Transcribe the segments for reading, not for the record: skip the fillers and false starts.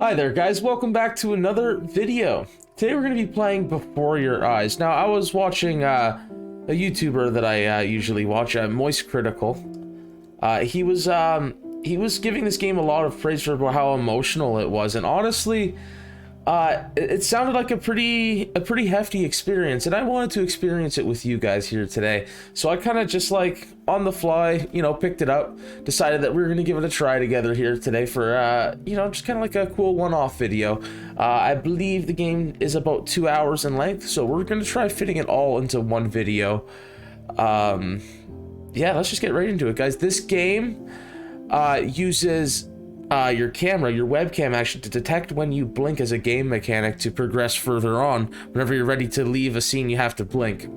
Hi there guys, welcome back to another video. Today we're going to be playing Before Your Eyes. Now I was watching a YouTuber that I usually watch, Moist Critical. He was giving this game a lot of praise for how emotional it was, and honestly, it sounded like a pretty hefty experience, and I wanted to experience it with you guys here today. So I kind of just like on the fly, picked it up, decided that we were gonna give it a try together here today for just kind of like a cool one-off video. I believe the game is about 2 hours in length, so we're gonna try fitting it all into one video. Yeah, let's just get right into it, guys. This game uses your camera, your webcam actually, to detect when you blink as a game mechanic to progress further on. Whenever you're ready to leave a scene, you have to blink.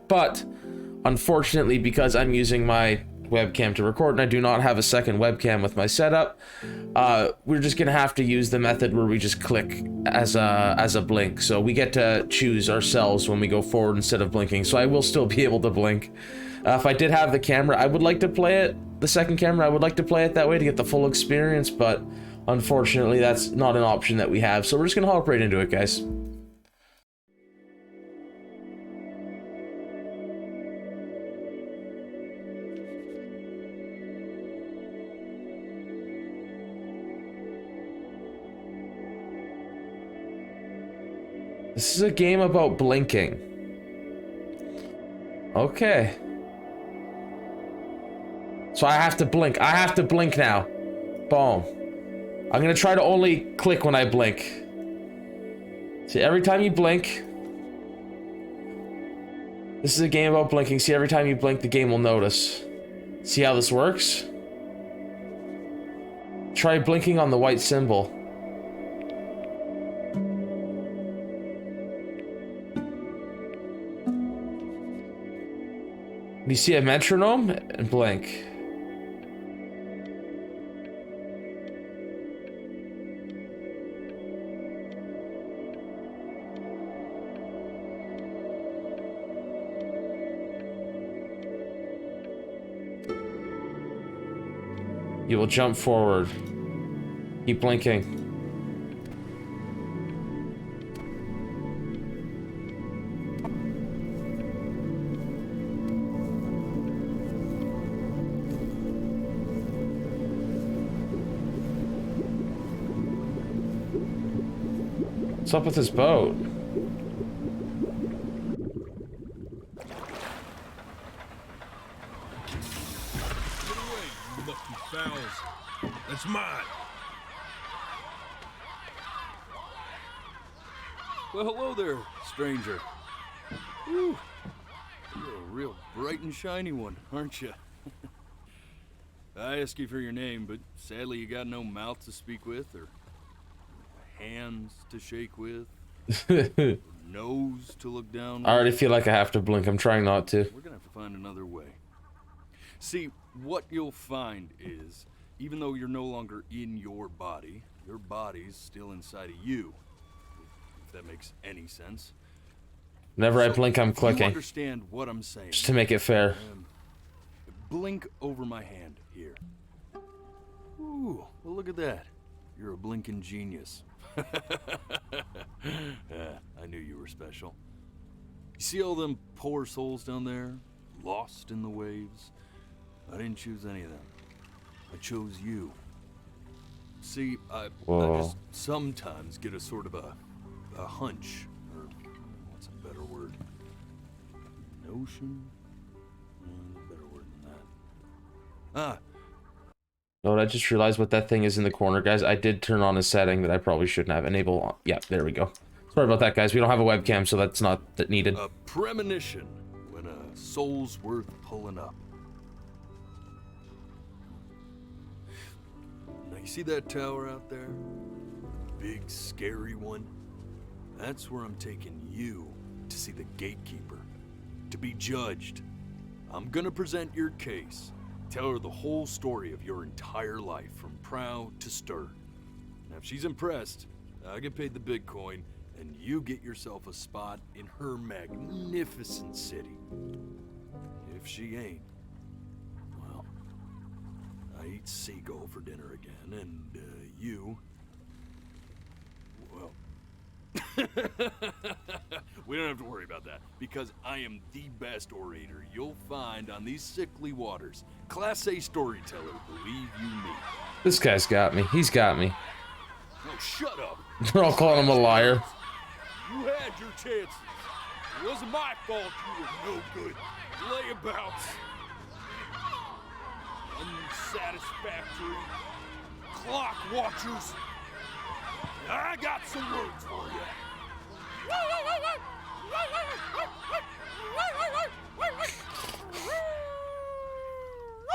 But unfortunately, because I'm using my webcam to record and I do not have a second webcam with my setup, we're just gonna have to use the method where we just click as a blink. So we get to choose ourselves when we go forward instead of blinking. So I will still be able to blink. If I did have the camera, I would like to play it, the second camera, I would like to play it that way to get the full experience, but unfortunately that's not an option that we have. So we're just gonna hop right into it, guys. This is a game about blinking. Okay. So I have to blink. I have to blink now. Boom. I'm gonna try to only click when I blink. See, every time you blink... This is a game about blinking. See, every time you blink, the game will notice. See how this works? Try blinking on the white symbol. You see a metronome and blink. You will jump forward. Keep blinking. What's up with this boat? Get away, you lucky fowls. That's mine. Well, hello there, stranger. Whew. You're a real bright and shiny one, aren't you? I asked you for your name, but sadly you got no mouth to speak with, or hands to shake with, or nose to look down with. I already feel like I have to blink. I'm trying not to. We're gonna have to find another way. See, what you'll find is, even though you're no longer in your body's still inside of you. If that makes any sense. Whenever I blink, I'm You clicking. understand what I'm saying? Just to make it fair. Blink over my hand here. Ooh, well look at that. You're a blinking genius. I knew you were special. You see all them poor souls down there, lost in the waves? I didn't choose any of them. I chose you. See, I just sometimes get a sort of a hunch, or what's a better word? Notion? Better word than that. No, I just realized what that thing is in the corner, guys. I did turn on a setting that I probably shouldn't have. Enable. Yeah, there we go. Sorry about that, guys. We don't have a webcam, so that's not needed. A premonition when a soul's worth pulling up. Now you see that tower out there? Big scary one? That's where I'm taking you to see the gatekeeper. To be judged. I'm gonna present your case. Tell her the whole story of your entire life, from prow to stern. Now if she's impressed, I get paid the Bitcoin, and you get yourself a spot in her magnificent city. If she ain't, well, I eat seagull for dinner again, and you We don't have to worry about that, because I am the best orator you'll find on these sickly waters. Class A storyteller, believe you me. This guy's got me. He's got me. No, shut up. They're all calling him a liar. You had your chances. It wasn't my fault you were no good. Layabouts. Unsatisfactory. Clock watchers. I got some words for you.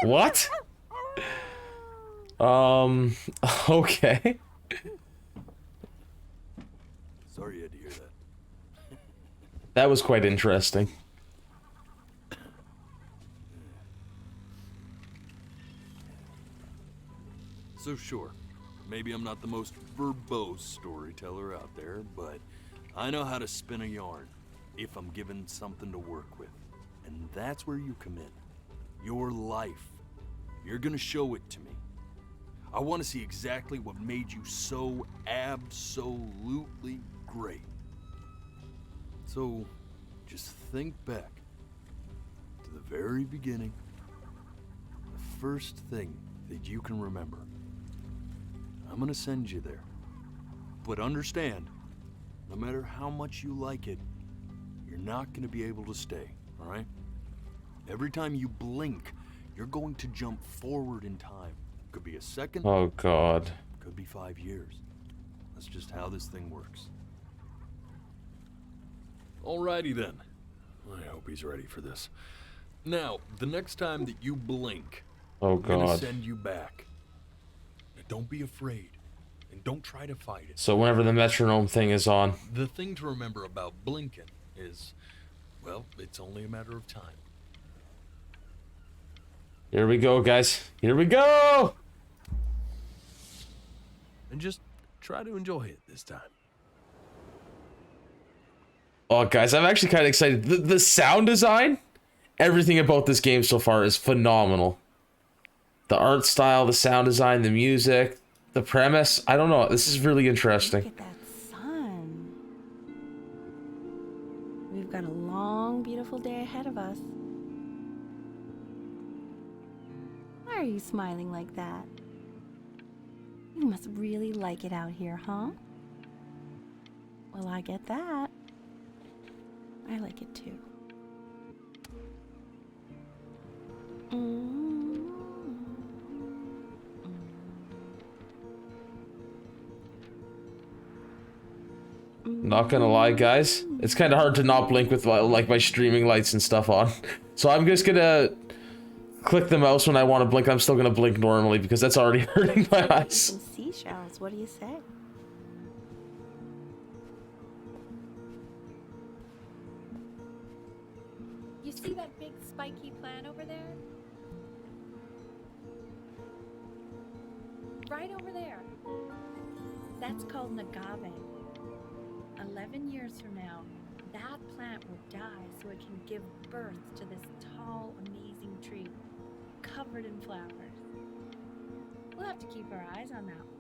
What? Okay. Sorry you had to hear that. That was quite interesting. So sure, maybe I'm not the most verbose storyteller out there, but I know how to spin a yarn if I'm given something to work with. And that's where you come in. Your life. You're gonna show it to me. I want to see exactly what made you so absolutely great. So, just think back to the very beginning, the first thing that you can remember. I'm gonna send you there. But understand, no matter how much you like it, you're not gonna be able to stay, all right? Every time you blink, you're going to jump forward in time. Could be a second. Oh, God. Could be 5 years. That's just how this thing works. Alrighty then. I hope he's ready for this. Now, the next time that you blink, Oh, I'm gonna God. send you back. Now, don't be afraid, and don't try to fight it. So whenever the metronome thing is on. The thing to remember about blinking is, well, it's only a matter of time. Here we go, guys. Here we go! And just try to enjoy it this time. Oh, guys, I'm actually kind of excited. The sound design, everything about this game so far is phenomenal. The art style, the sound design, the music, the premise. I don't know. This is really Look interesting. at that sun. We've got a long, beautiful day ahead of us. Why are you smiling like that? You must really like it out here, huh? Well, I get that. I like it too. Not gonna lie, guys. It's kind of hard to not blink with like my streaming lights and stuff on. So I'm just gonna click the mouse when I want to blink. I'm still gonna blink normally because that's already hurting my eyes. Some seashells, what do you say? You see that big spiky plant over there? Right over there. That's called an agave. 11 years from now, that plant will die so it can give birth to this tall, amazing tree, covered in flowers. We'll have to keep our eyes on that one.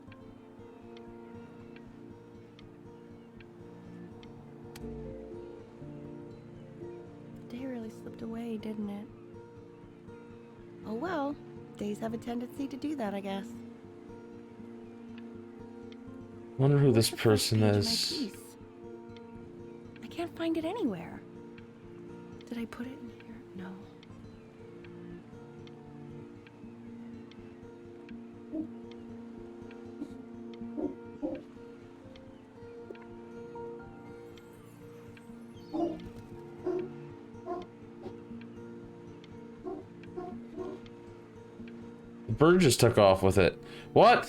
The day really slipped away, didn't it? Oh well, days have a tendency to do that, I guess. Wonder who this Where's the first person page of my is. piece? I can't find it anywhere. Did I put it in here? No. The bird just took off with it. What?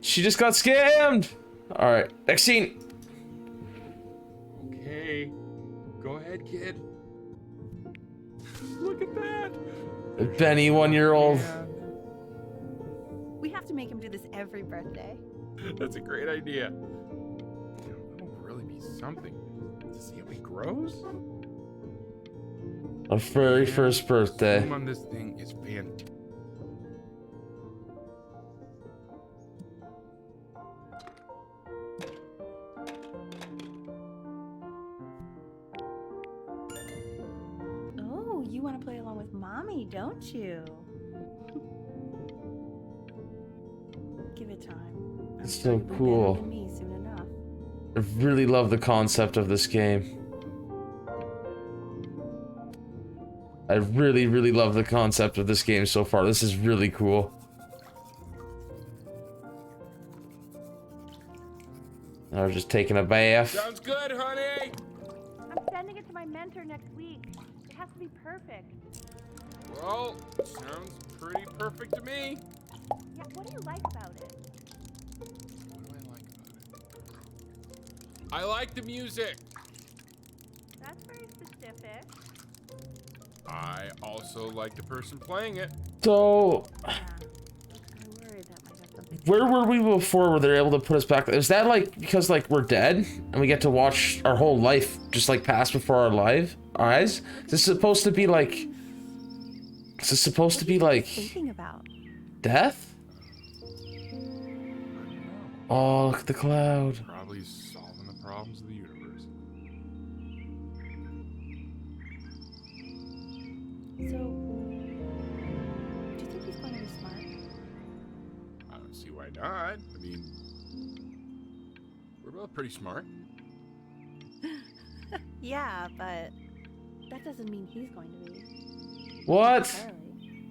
She just got scammed! Alright, next scene. Okay. Go ahead, kid. Look at that. Benny, 1-year-old. Yeah, We have to make him do this every birthday. that's a great idea. That'll really be something. To see how he grows? Our very first birthday. Zoom on this thing is fantastic. mommy, don't you? Give it time. I'm It's sure so you'll be cool. better than me soon enough. I really love the concept of this game. I really, really love the concept of this game so far. This is really cool. I was just taking a bath. Sounds good, honey. I'm sending it to my mentor next week. It has to be perfect. Well, sounds pretty perfect to me. Yeah, what do you like about it? What do I like about it? I like the music. That's very specific. I also like the person playing it. So, Yeah. I worry that might have something. where were we before where they're able to put us back? Is that like because like we're dead and we get to watch our whole life just like pass before our eyes? Is this supposed to be like? Is this supposed to be like Thinking about. death? I don't know. Oh, look at the cloud. Probably solving the problems of the universe. So, do you think he's going to be smart? I don't see why not. I mean, we're both pretty smart. Yeah, but that doesn't mean he's going to be. What? Necessarily.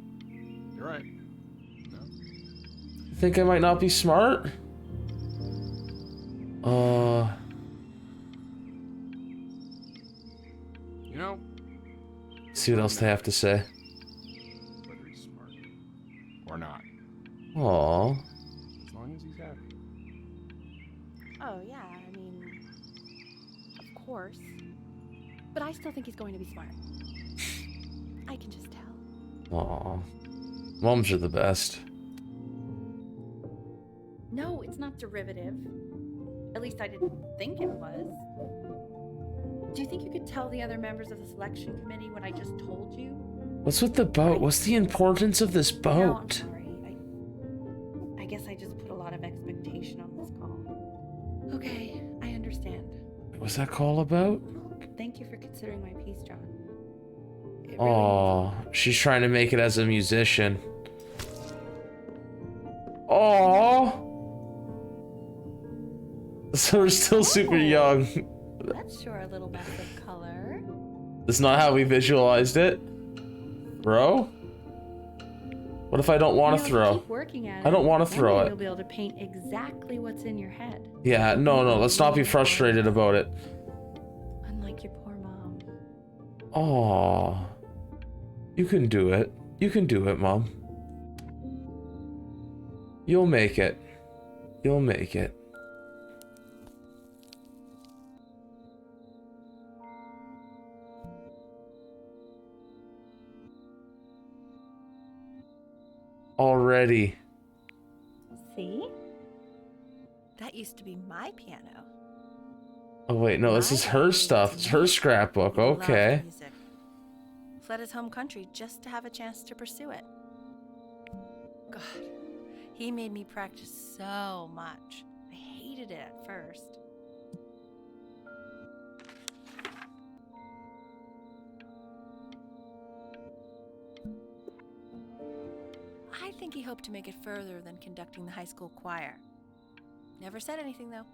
You're right. No. Think I might not be smart? You know, See what else they have to say. whether he's smart or not, Aww. as long as he's happy. Oh, yeah, I mean, of course. But I still think he's going to be smart. I can just tell. Aww. Moms are the best. No, it's not derivative. At least I didn't think it was. Do you think you could tell the other members of the selection committee what I just told you? What's with the boat? What's the importance of this No, I'm boat? sorry. I guess I just put a lot of expectation on this call. Okay, I understand. What's that call about? Thank you for considering my piece, John. It really Oh, she's trying to make it as a musician. Oh. So we're still super young. That's sure a little mess of color. That's not how we visualized it. Bro? What if I don't want to throw? Keep working at I don't want to One throw day it. You'll be able to paint exactly what's in your head. Yeah, no, let's not be frustrated about it. Unlike your poor mom. Aw. You can do it. You can do it, Mom. You'll make it. You'll make it. Already. See? That used to be my piano. Oh wait, no, this is her stuff. It's her scrapbook. He loved Okay. music. Fled his home country just to have a chance to pursue it. God, he made me practice so much. I hated it at first. I think he hoped to make it further than conducting the high school choir. Never said anything, though.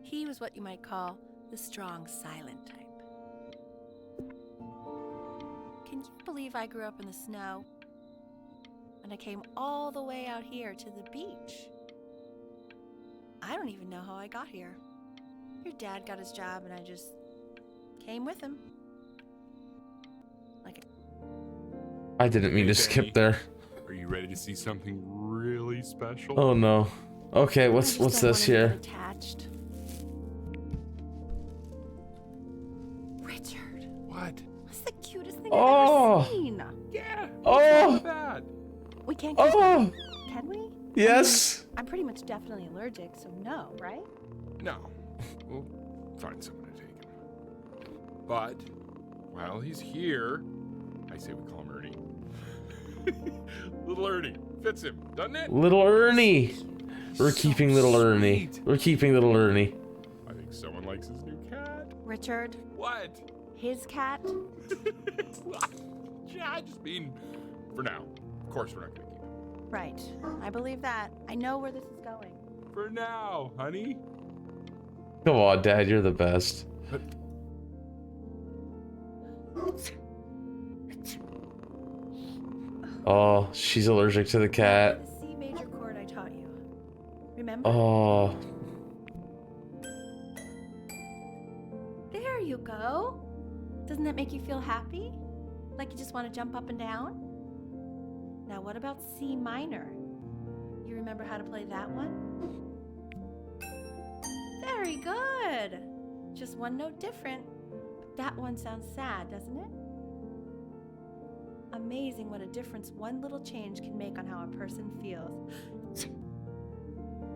He was what you might call the strong, silent type. Can you believe I grew up in the snow? And I came all the way out here to the beach. I don't even know how I got here. Your dad got his job and I just came with him. Like I didn't mean to Hey, skip Benny. there. Are you ready to see something really special? Oh no. Okay, what's this here? Attached. Richard, What? that's the cutest thing Oh. I've ever seen. Yeah. Oh. Not bad. We can't get Oh. can we? Yes. I'm pretty much definitely allergic, so no, right? No. We'll find someone to take him. But while he's here, I say we call him Ernie. Little Ernie. Fits him, doesn't it? Little Ernie. We're So keeping little Ernie. sweet. We're keeping little Ernie. I think someone likes his new cat. Richard, What? his cat, I just mean, for now. Of course, we're not gonna keep him. Right. I believe that. I know where this is going. For now, honey. Come on, Dad, you're the best. But Oh, she's allergic to the cat. The C major chord I taught you. Remember? Oh, There you go. Doesn't that make you feel happy? Like you just want to jump up and down? Now, what about C minor? You remember how to play that one? Very good. Just one note different. But that one sounds sad, doesn't it? Amazing what a difference one little change can make on how a person feels.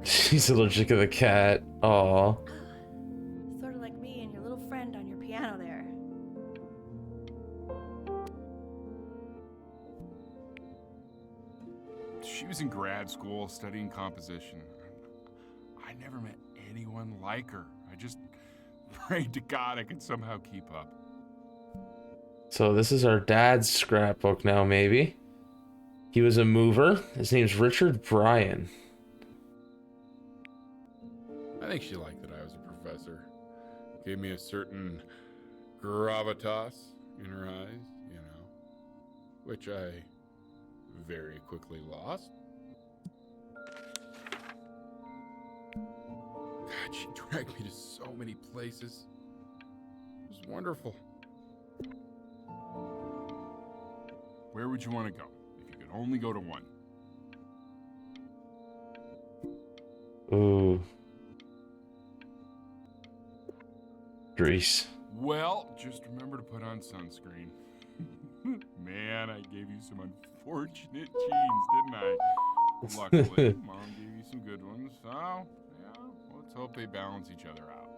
she's allergic to the cat. Oh, Sort of like me and your little friend on your piano there. she was in grad school studying composition. I never met anyone like her. I just prayed to God I could somehow keep up. so this is our dad's scrapbook now, maybe. He was a mover. His name's Richard Bryan. I think she liked that I was a professor. Gave me a certain gravitas in her eyes, you know, which I very quickly lost. God, she dragged me to so many places. It was wonderful. Where would you want to go if you could only go to one? Ooh. Greece. Well, just remember to put on sunscreen. Man, I gave you some unfortunate genes, didn't I? Luckily, Mom gave you some good ones, so yeah, let's hope they balance each other out.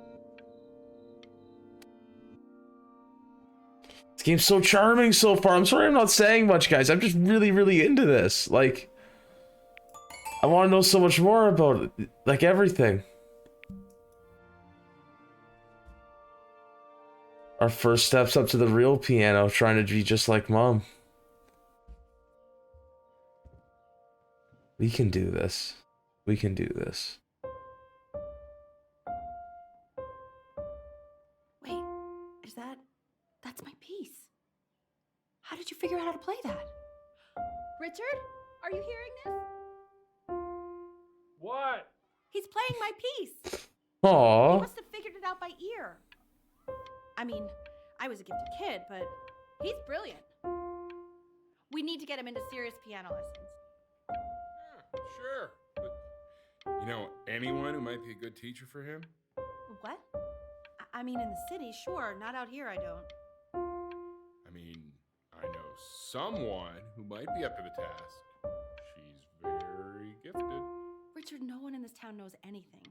This game's so charming so far. I'm sorry I'm not saying much, guys. I'm just really, really into this. Like, I want to know so much more about it. Like, everything. Our first steps up to the real piano, trying to be just like Mom. We can do this. We can do this. Wait, is that... That's my piece. How did you figure out how to play that? Richard, are you hearing this? What? He's playing my piece. He Aww. must have figured it out by ear. I mean, I was a gifted kid, but he's brilliant. We need to get him into serious piano lessons. Yeah, sure. But, you know, anyone who might be a good teacher for him? What? I mean, in the city, sure. Not out here, I don't. I mean, I know someone who might be up to the task. She's very gifted. Richard, no one in this town knows anything.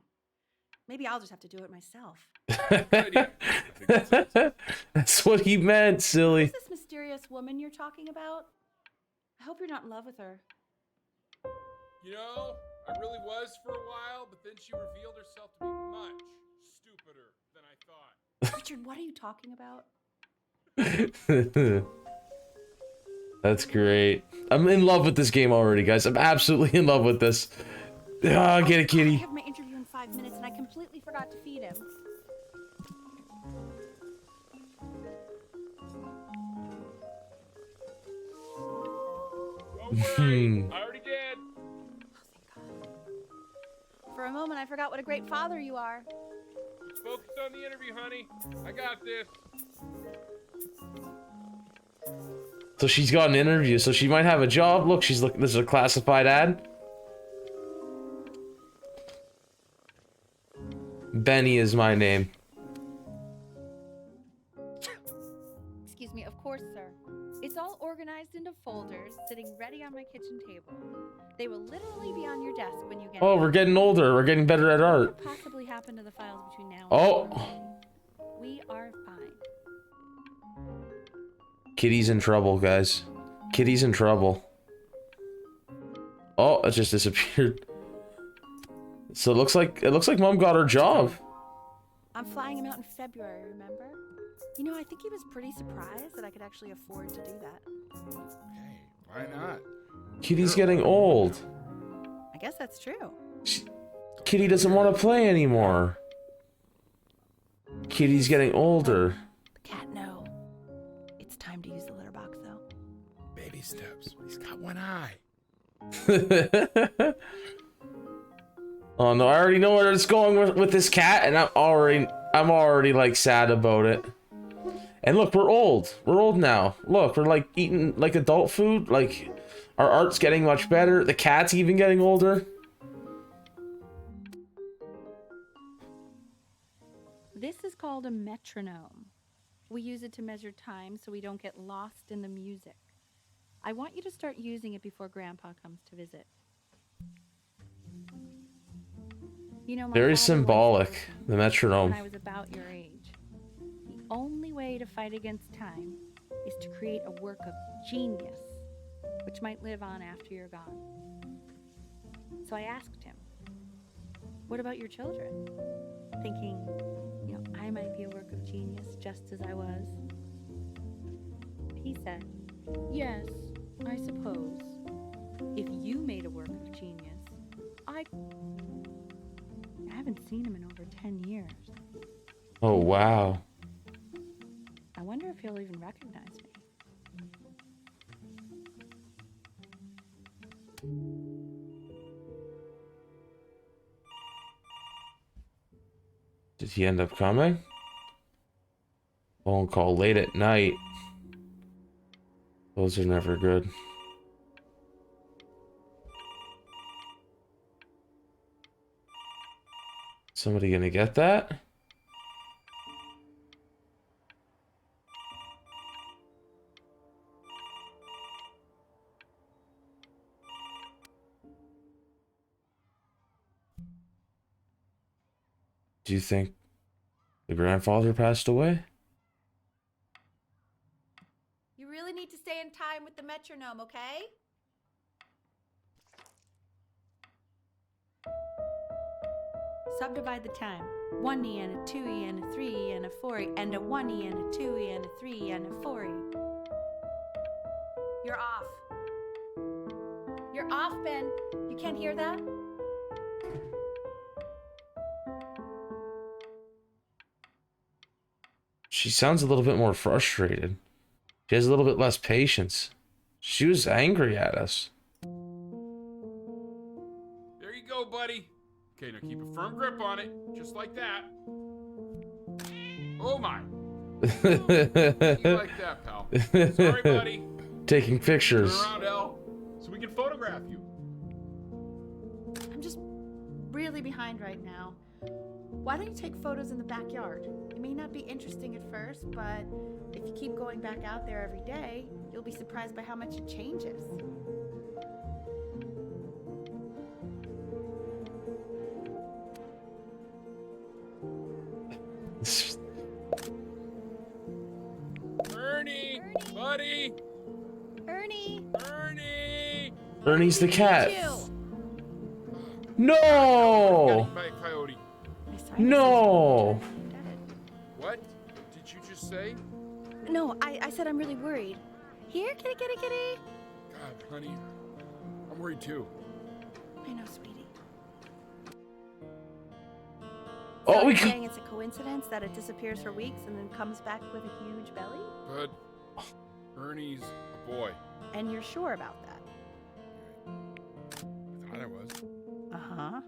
Maybe I'll just have to do it myself. Good idea. I think that's it. That's what he meant, silly. Who's this mysterious woman you're talking about? I hope you're not in love with her. You know, I really was for a while, but then she revealed herself to be much stupider than I thought. Richard, what are you talking about? That's great. I'm in love with this game already, guys. I'm absolutely in love with this. Ah, get it, I kitty. have my interview in 5 minutes and I completely forgot to feed him. Don't worry, I already did. For a moment, I forgot what a great father you are. Focus on the interview, honey. I got this. So she's got an interview, so she might have a job. Look, she's looking. This is a classified ad. Benny is my name. Excuse me, of course, sir. It's all organized into folders, sitting ready on my kitchen table. They will literally be on your desk when you get Oh, there. we're getting older. We're getting better at What art. could possibly happen to the files between now and Oh, then? We are fine. Kitty's in trouble, guys. Kitty's in trouble. Oh, it just disappeared. So it looks like Mom got her job. I'm flying him out in February, remember? You know, I think he was pretty surprised that I could actually afford to do that. Hey, why not? Kitty's getting old. I guess that's true. Kitty doesn't want to play anymore. Kitty's getting older. The cat, no. It's time to use the litter box, though. Baby steps. He's got one eye. Oh no, I already know where it's going with this cat, and I'm already like sad about it. And look, we're old. We're old now. Look, we're like eating like adult food. Like our art's getting much better. The cat's even getting older. This is called a metronome. We use it to measure time so we don't get lost in the music. I want you to start using it before Grandpa comes to visit. You know, my Very father once symbolic, said, the metronome. when I was about your age, the only way to fight against time is to create a work of genius, which might live on after you're gone. So I asked him, what about your children? Thinking, you know, I might be a work of genius just as I was. He said, yes, I suppose. If you made a work of genius, I haven't seen him in over 10 years. Oh wow. I wonder if he'll even recognize me. Did he end up coming? Phone call late at night. Those are never good. Somebody gonna get that? Do you think the grandfather passed away? You really need to stay in time with the metronome, okay? Subdivide the time. 1E and a 2E and a 3E and a 4E and a 1E and a 2E and a 3E and a 4E. You're off. You're off, Ben. You can't hear that? She sounds a little bit more frustrated. She has a little bit less patience. She was angry at us. There you go, buddy. Okay, now keep a firm grip on it, just like that. Oh my. You like that, pal. Sorry, buddy. Taking Turn pictures. around, L, so we can photograph you. I'm just really behind right now. Why don't you take photos in the backyard? It may not be interesting at first, but if you keep going back out there every day, you'll be surprised by how much it changes. Ernie, buddy, Ernie! Ernie. Ernie's the cat. You! No! Got eaten by a coyote. My sinuses No! are dead. What did you just say? No, I said I'm really worried. Here, kitty, kitty, kitty. God, honey, I'm worried too. I know, sweetie. Oh, we You're got. saying it's a coincidence that it disappears for weeks and then comes back with a huge belly? But Ernie's a boy. And you're sure about that? I thought I was. Uh-huh.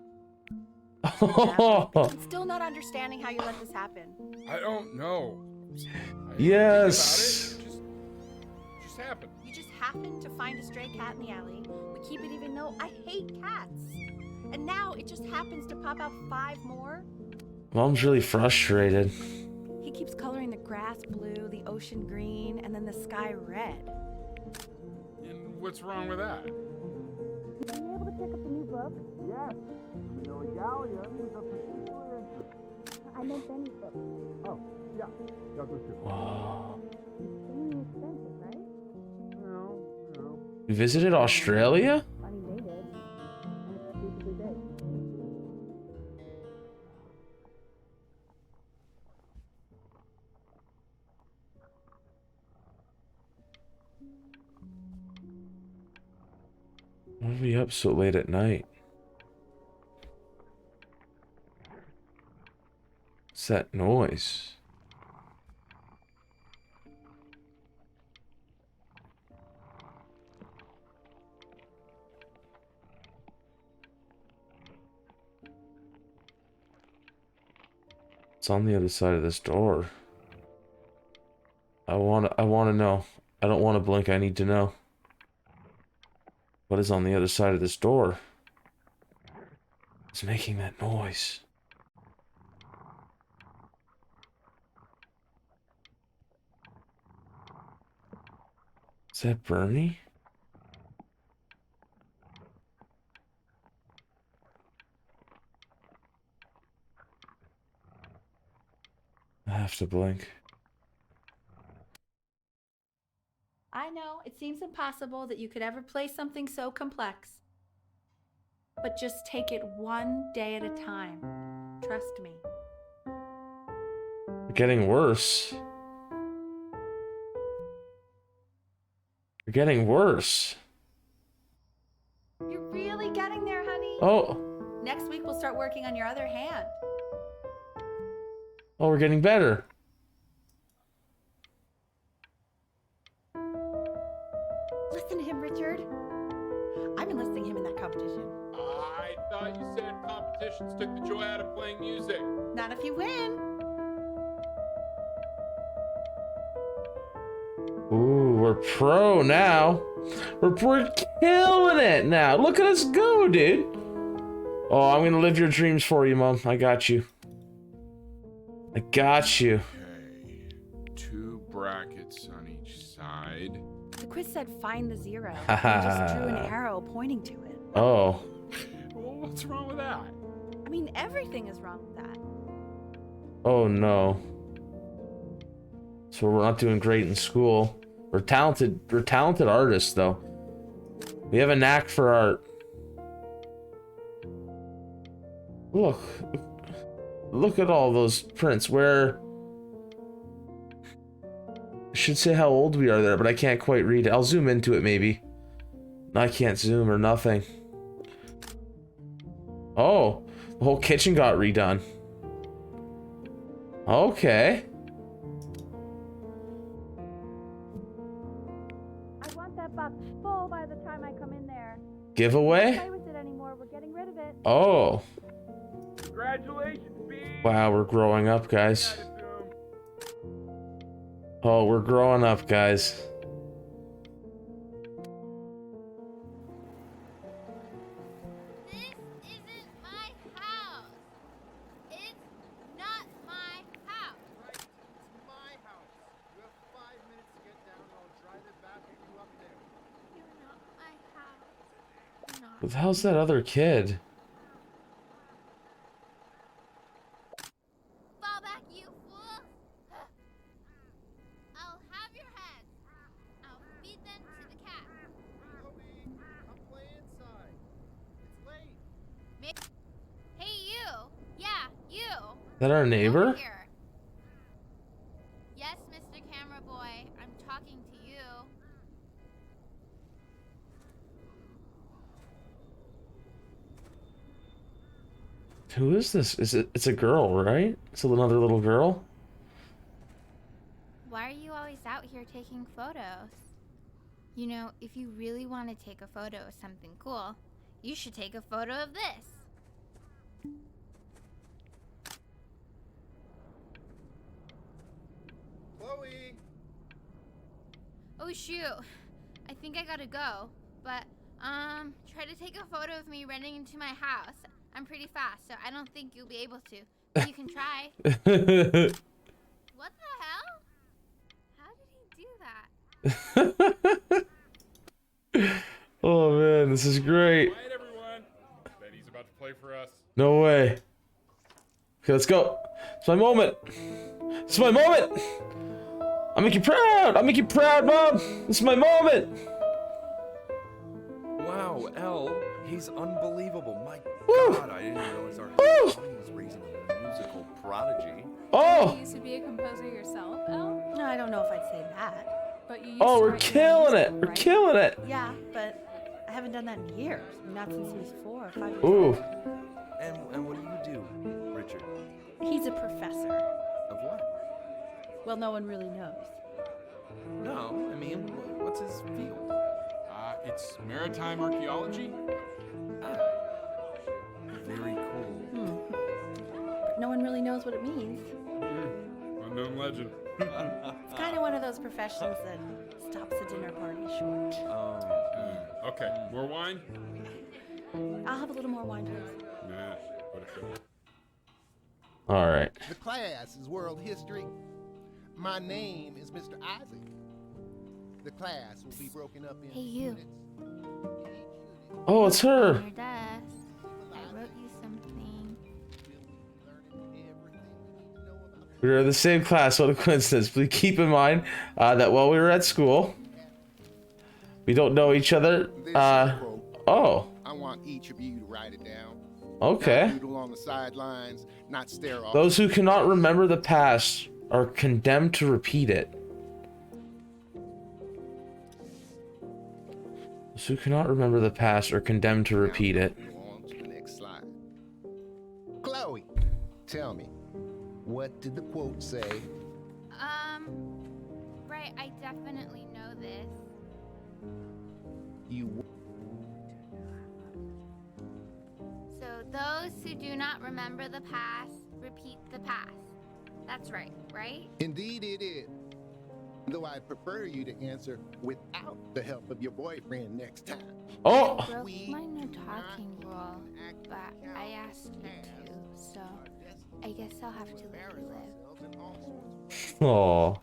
I'm still not understanding how you let this happen. I don't know. Yes. Think about it. It just happened. You just happened to find a stray cat in the alley. We keep it even though I hate cats. And now it just happens to pop out 5 more? Mom's really frustrated. He keeps coloring the grass blue, the ocean green, and then the sky red. And what's wrong with that? Are you able to pick up the new book? Yes. Regalia is a particular interest. I meant Benny's book. Oh, yeah. Got those too. Wow. Extremely expensive, right? No. We visited Australia? I mean, they did. And it's stupidly big. Why are we up so late at night? What's that noise? It's on the other side of this door. I want to know. I don't want to blink. I need to know. What is on the other side of this door? It's making that noise. Is that Bernie? I have to blink. I know, it seems impossible that you could ever play something so complex. But just take it one day at a time. Trust me. You're getting worse. You're getting worse. You're really getting there, honey. Oh. Next week we'll start working on your other hand. Oh, we're getting better. Listen to him, Richard. I'm enlisting him in that competition. I thought you said competitions took the joy out of playing music. Not if you win. Ooh, we're pro now. We're killing it now. Look at us go, dude. Oh, I'm gonna live your dreams for you, Mom. I got you. I got you. Okay, 2 brackets on each side. The quiz said find the zero. I just drew an arrow pointing to it. Oh. Well, what's wrong with that? I mean, everything is wrong with that. Oh no. So we're not doing great in school. We're talented artists though. We have a knack for art. Look at all those prints. Where I should say how old we are there, but I can't quite read it. I'll zoom into it maybe. I can't zoom or nothing. Oh, the whole kitchen got redone. Okay. I want that box full by the time I come in there. Giveaway? Don't play with it anymore. We're getting rid of it. Oh. Congratulations, B! Wow, we're growing up, guys. Oh, we're growing up, guys. This isn't my house. It's not my house. Right, it's my house. You have 5 minutes to get down and I'll drive it back and you up there. You're not my house. You're not. What the hell's that other kid? Fall back, you fool. I'll have your head. I'll feed them to the cat. Chloe, come play inside. It's late. Hey, you. Yeah, you. Is that our neighbor? Over here. Yes, Mr. Camera Boy. I'm talking to you. Who is this? It's a girl, right? It's another little girl. Why are you always out here taking photos? You know, if you really want to take a photo of something cool, you should take a photo of this. Chloe! Oh shoot, I think I gotta go. But, try to take a photo of me running into my house. I'm pretty fast, so I don't think you'll be able to. But you can try. What the hell? How did he do that? Oh man, this is great. Quiet, everyone. Betty's about to play for us. No way. Okay, let's go. It's my moment. It's my moment. I'll make you proud. I'll make you proud, Mom. This is my moment. Wow, Elle, he's unbelievable. My Woo. God, I didn't realize our Woo. son was raising a musical prodigy. Oh. You used to be a composer yourself, Elle? No, I don't know if I'd say that. But you used Oh, to we're write your own killing music, it. We're right? killing it. Yeah, but I haven't done that in years. Not since he was 4 or 5 years Ooh. old. And what do you do, Richard? He's a professor. Of what? Well, no one really knows. No, I mean, what's his field? It's maritime archaeology. Very cool. But no one really knows what it means. Unknown legend. It's kind of one of those professions that stops a dinner party short. Okay, more wine? I'll have a little more wine, please. Nah, what a shit. All right. The class is world history. My name is Mr. Isaac. The class will be broken up into Hey, you. units. Oh, it's her. Your desk. I wrote you something. We were in the same class. What a coincidence. Please keep in mind that while we were at school, we don't know each other. This is a quote. Oh, I want each of you to write it down. okay. Not doodle on the sidelines, not stare off. Those who cannot remember the past are condemned to repeat it. Those who cannot remember the past are condemned to repeat it. On to the next slide. Chloe, tell me, what did the quote say? Right, I definitely know this. You So those who do not remember the past, repeat the past. That's right, right? Indeed it is. Though I'd prefer you to answer without the help of your boyfriend next time. Oh, I broke my no talking rule, but I asked you to, so I guess I'll have to let you live. oh.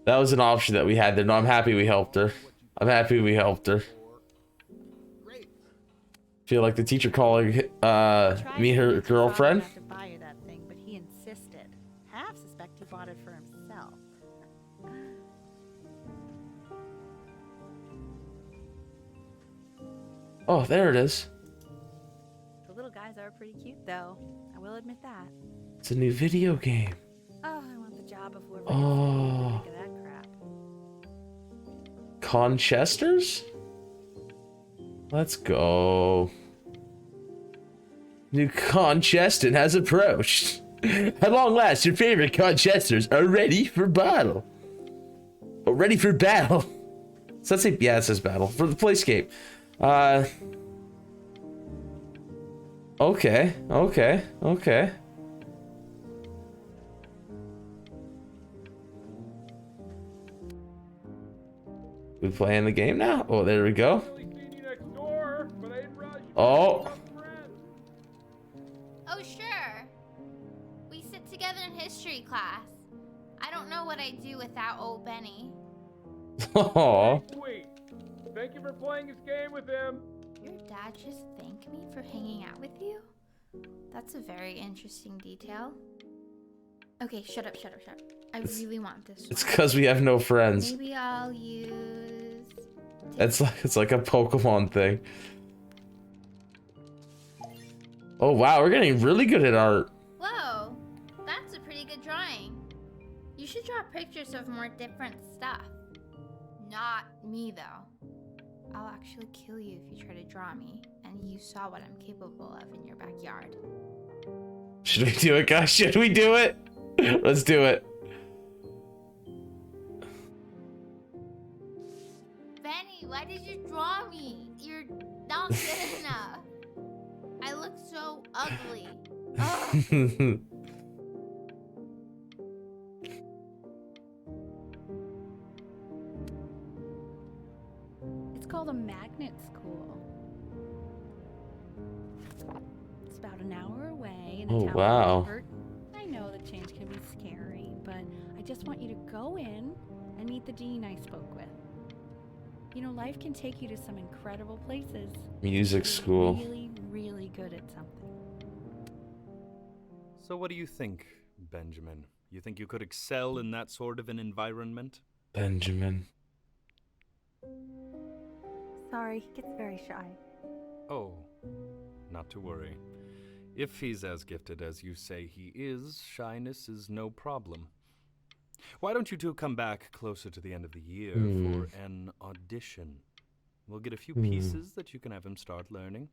That was an option that we had there. No, I'm happy we helped her. I'm happy we helped her. Feel like the teacher calling me her girlfriend. To buy you that thing, but he insisted. Half suspect he bought it for himself. Oh, there it is. The little guys are pretty cute, though. I will admit that. It's a new video game. Oh, I want the job of whoever Oh. think of that crap. Conchesters? Let's go. New Concheston has approached. At long last, your favorite Conchesters are ready for battle. Oh, ready for battle. So let's say, yeah, it says battle. For the playscape. Okay, okay, okay. We playing the game now? Oh, there we go. Oh. Oh, sure. We sit together in history class. I don't know what I'd do without old Benny. Oh. Sweet. Thank you for playing this game with him. Your dad just thanked me for hanging out with you? That's a very interesting detail. Okay, shut up. I really want this It's one. because we have no friends. Maybe I'll use... It's like a Pokemon thing. Oh wow, we're getting really good at art. Whoa, that's a pretty good drawing. You should draw pictures of more different stuff. Not me, though. I'll actually kill you if you try to draw me, and you saw what I'm capable of in your backyard. Should we do it, guys? Should we do it? Let's do it. Benny, why did you draw me? You're not good enough. I look so ugly. Ugh. It's called a magnet school. It's about an hour away in a Oh, town wow. called Albert. I know the change can be scary, but I just want you to go in and meet the dean I spoke with. You know, life can take you to some incredible places. Music You're school. Really, really good at something. So what do you think, Benjamin? You think you could excel in that sort of an environment? Benjamin. Sorry, he gets very shy. Oh, not to worry. If he's as gifted as you say he is, shyness is no problem. Why don't you two come back closer to the end of the year for an audition? We'll get a few pieces that you can have him start learning.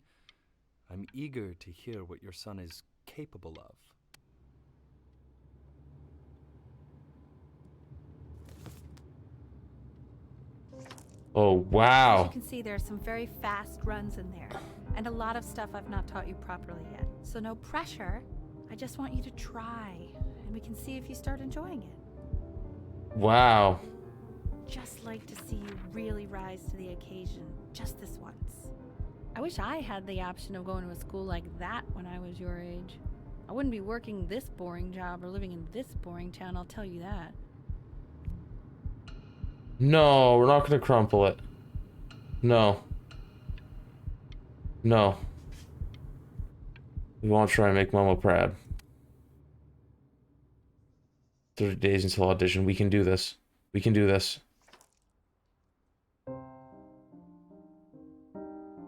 I'm eager to hear what your son is capable of. Oh, As wow. you can see, there are some very fast runs in there, and a lot of stuff I've not taught you properly yet. So no pressure. I just want you to try, and we can see if you start enjoying it. Wow. Just like to see you really rise to the occasion, just this once. I wish I had the option of going to a school like that when I was your age. I wouldn't be working this boring job or living in this boring town, I'll tell you that. No, we're not gonna crumple it. No. No. We won't try and make Momo proud. 30 days until audition. We can do this. We can do this.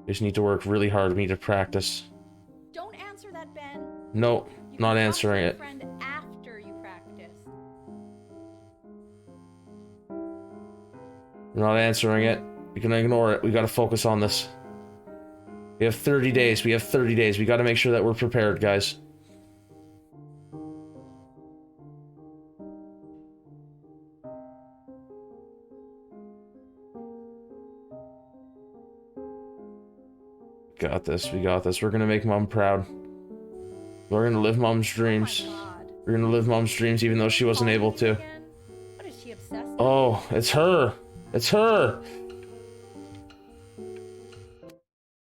We just need to work really hard. We need to practice. Don't answer that, Ben. No, You not can talk to answering your it. friend after you practice. We're not answering it. We can ignore it. We gotta focus on this. We have 30 days. We have 30 days. We gotta make sure that we're prepared, guys. Got this. We got this. We're gonna make Mom proud. We're gonna live Mom's dreams. Oh my God. We're gonna live Mom's dreams even though she wasn't able to. Again? What is she obsessed with? Oh, it's her. It's her.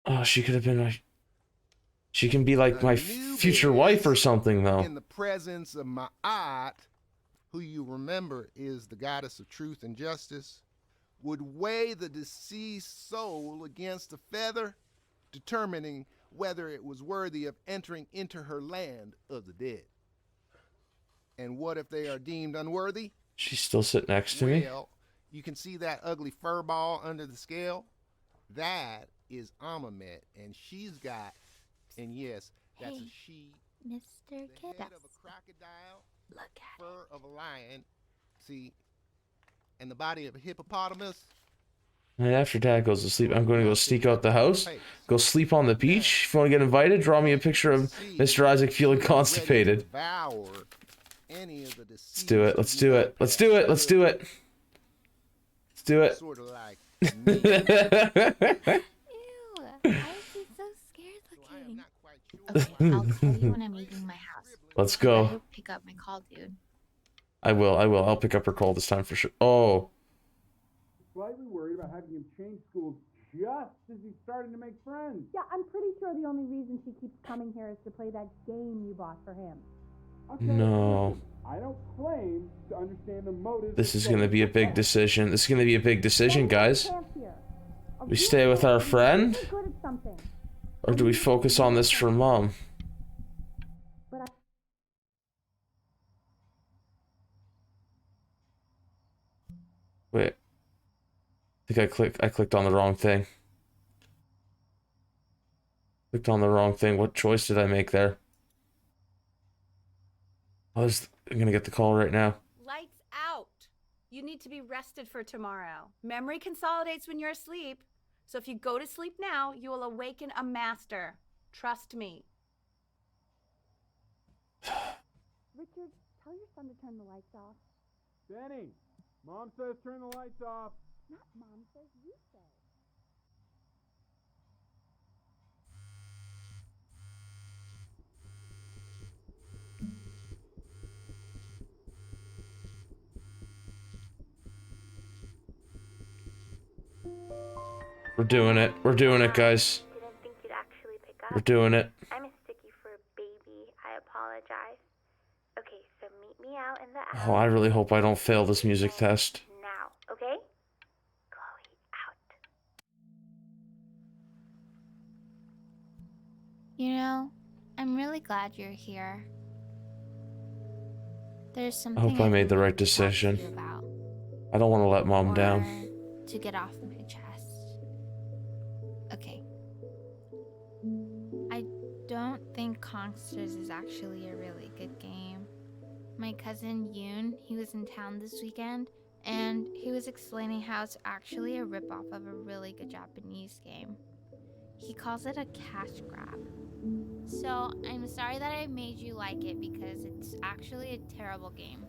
Oh, she could have been my... She can be like my future wife or something, though. In the presence of Ma'at, who you remember is the goddess of truth and justice, would weigh the deceased soul against a feather, determining whether it was worthy of entering into her land of the dead. And what if they are deemed unworthy? She's still sitting next to me. Well, you can see that ugly fur ball under the scale? That is Amamet, and she's got, and yes, that's a Hey, she, Mr. the Kid. head of a crocodile, Look at fur of a lion, see, and the body of a hippopotamus. And after Dad goes to sleep, I'm going to go sneak out the house, go sleep on the beach. If you want to get invited, draw me a picture of Mr. Isaac feeling constipated. Devour any of the Let's do it. Let's do it. Let's do it. Let's do it. Let's do it. Sort of like Ew, why is he so scared looking? Okay, I'll tell you when I'm leaving my house. Let's I gotta go. pick up my call, dude. I will. I'll pick up her call this time for sure. Oh. Slightly worried about having him change schools just as he's starting to make friends. Yeah, I'm pretty sure the only reason she keeps coming here is to play that game you bought for him. Okay, No. listen, I don't claim to understand the motives. This of is going to both be a of big them. decision. This is going to be a big decision, guys. We stay with our friend? Or do we focus on this for Mom? Wait. I think I clicked on the wrong thing. Clicked on the wrong thing. What choice did I make there? I'm gonna get the call right now. Lights out. You need to be rested for tomorrow. Memory consolidates when you're asleep. So if you go to sleep now, you will awaken a master. Trust me. Richard, tell your son to turn the lights off. Benny, Mom says turn the lights off. Not Mom says, you say. We're doing it. We're doing it, guys. Didn't think you'd actually pick up. We're doing it. I mistook you for a baby. I apologize. Okay, so meet me out in the Oh, I really hope I don't fail this music test. now, okay? Chloe, out. You know, I'm really glad you're here. There's I something hope I made the right think to talk to you decision. about, I don't want to let Mom down. or to get off my chest. Okay. I don't think Kongsters is actually a really good game. My cousin Yoon, he was in town this weekend, and he was explaining how it's actually a ripoff of a really good Japanese game. He calls it a cash grab. So I'm sorry that I made you like it because it's actually a terrible game.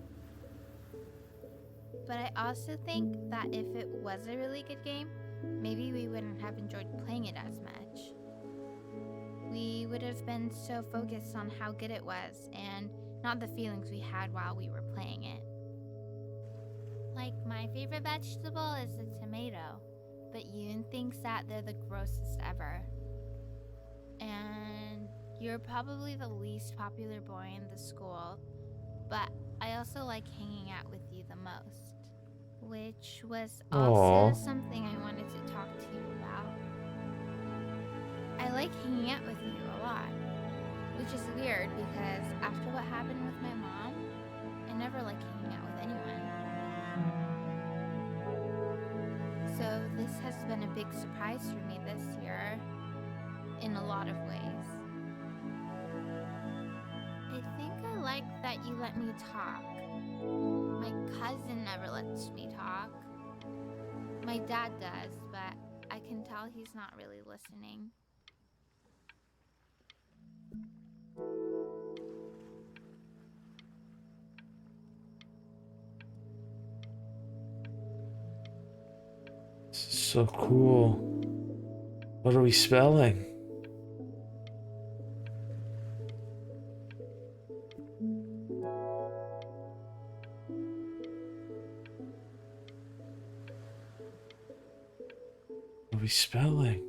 But I also think that if it was a really good game, maybe we wouldn't have enjoyed playing it as much. We would have been so focused on how good it was and not the feelings we had while we were playing it. Like, my favorite vegetable is the tomato, but Yoon thinks that they're the grossest ever. And you're probably the least popular boy in the school, but I also like hanging out with you the most. Which was also something I wanted to talk to you about. I like hanging out with you a lot, which is weird because after what happened with my mom, I never like hanging out with anyone. So this has been a big surprise for me this year, in a lot of ways. I think I like that you let me talk. My cousin never lets me talk. My dad does, but I can tell he's not really listening. This is so cool. What are we spelling? What are we spelling?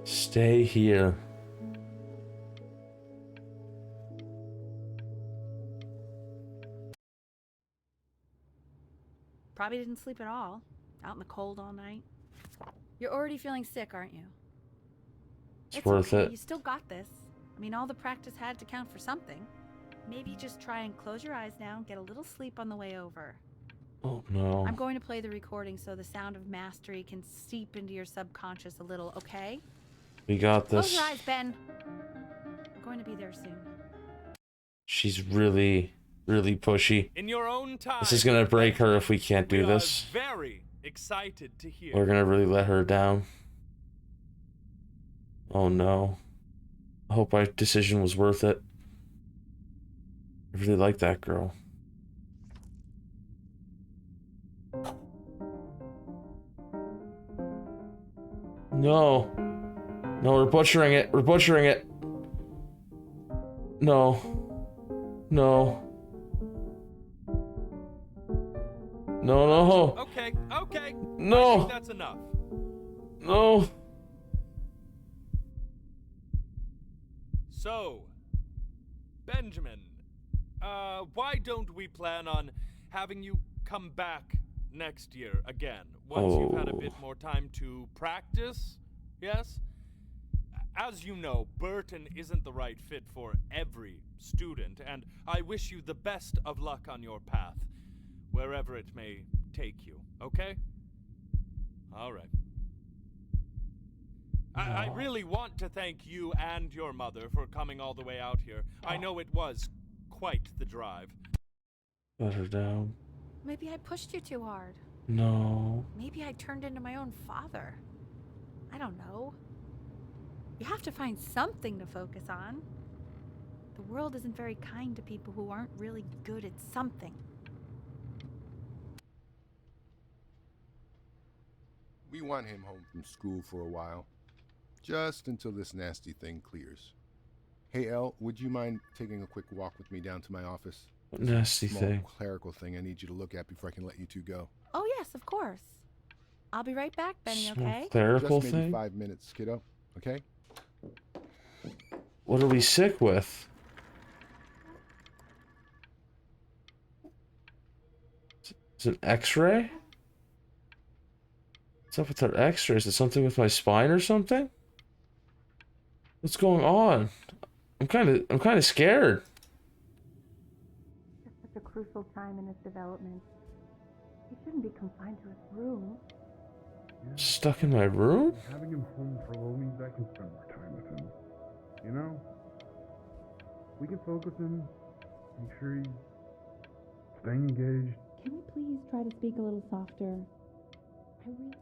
Stay here. Probably didn't sleep at all. Out in the cold all night. You're already feeling sick, aren't you? It's worth okay. it. You still got this. I mean, all the practice had to count for something. Maybe just try and close your eyes now and get a little sleep on the way over. Oh no. I'm going to play the recording so the sound of mastery can seep into your subconscious a little, okay? We got Close this. your eyes, Ben. I'm going to be there soon. She's really pushy. In your own time. This is gonna break her if we can't do this. Very excited to hear. We're gonna really let her down. Oh no. I hope our decision was worth it. I really like that girl. No. No, we're butchering it. We're butchering it. No. No. No, no. Okay. No. I think that's enough. No. So, Benjamin, why don't we plan on having you come back next year again, once you've had a bit more time to practice? Yes? As you know, Burton isn't the right fit for every student, and I wish you the best of luck on your path, wherever it may take you, okay? All right. I really want to thank you and your mother for coming all the way out here. I know it was quite the drive. Let her down. Maybe I pushed you too hard. No. Maybe I turned into my own father. I don't know. You have to find something to focus on. The world isn't very kind to people who aren't really good at something. We want him home from school for a while. Just until this nasty thing clears. Hey, Elle, would you mind taking a quick walk with me down to my office? What nasty Small thing? clerical thing I need you to look at before I can let you two go. Oh, yes, of course. I'll be right back, Benny, Small okay? clerical Just maybe thing? 5 minutes, kiddo. Okay? What are we sick with? Is it X-ray? What's up with our X-ray? Is it something with my spine or something? What's going on? I'm kind of scared. It's such a crucial time in his development. He shouldn't be confined to his room. Stuck in my room? Having him home for a little means I can spend more time with him. You know? We can focus him, make sure he's staying engaged. Can we please try to speak a little softer? I really...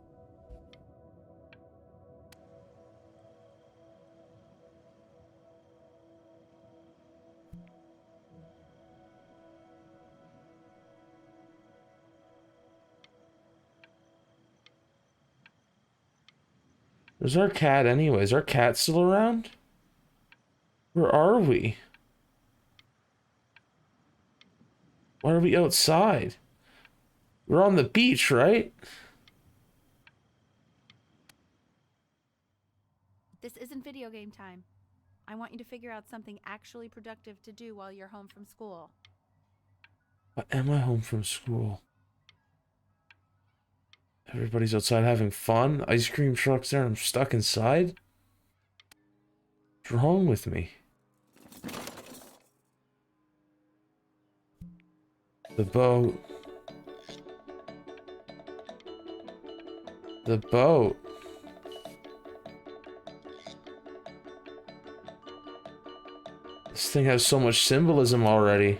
Where's our cat anyway? Is our cat still around? Where are we? Why are we outside? We're on the beach, right? This isn't video game time. I want you to figure out something actually productive to do while you're home from school. Why am I home from school? Everybody's outside having fun. Ice cream truck's there and I'm stuck inside? What's wrong with me? The boat. The boat. This thing has so much symbolism already.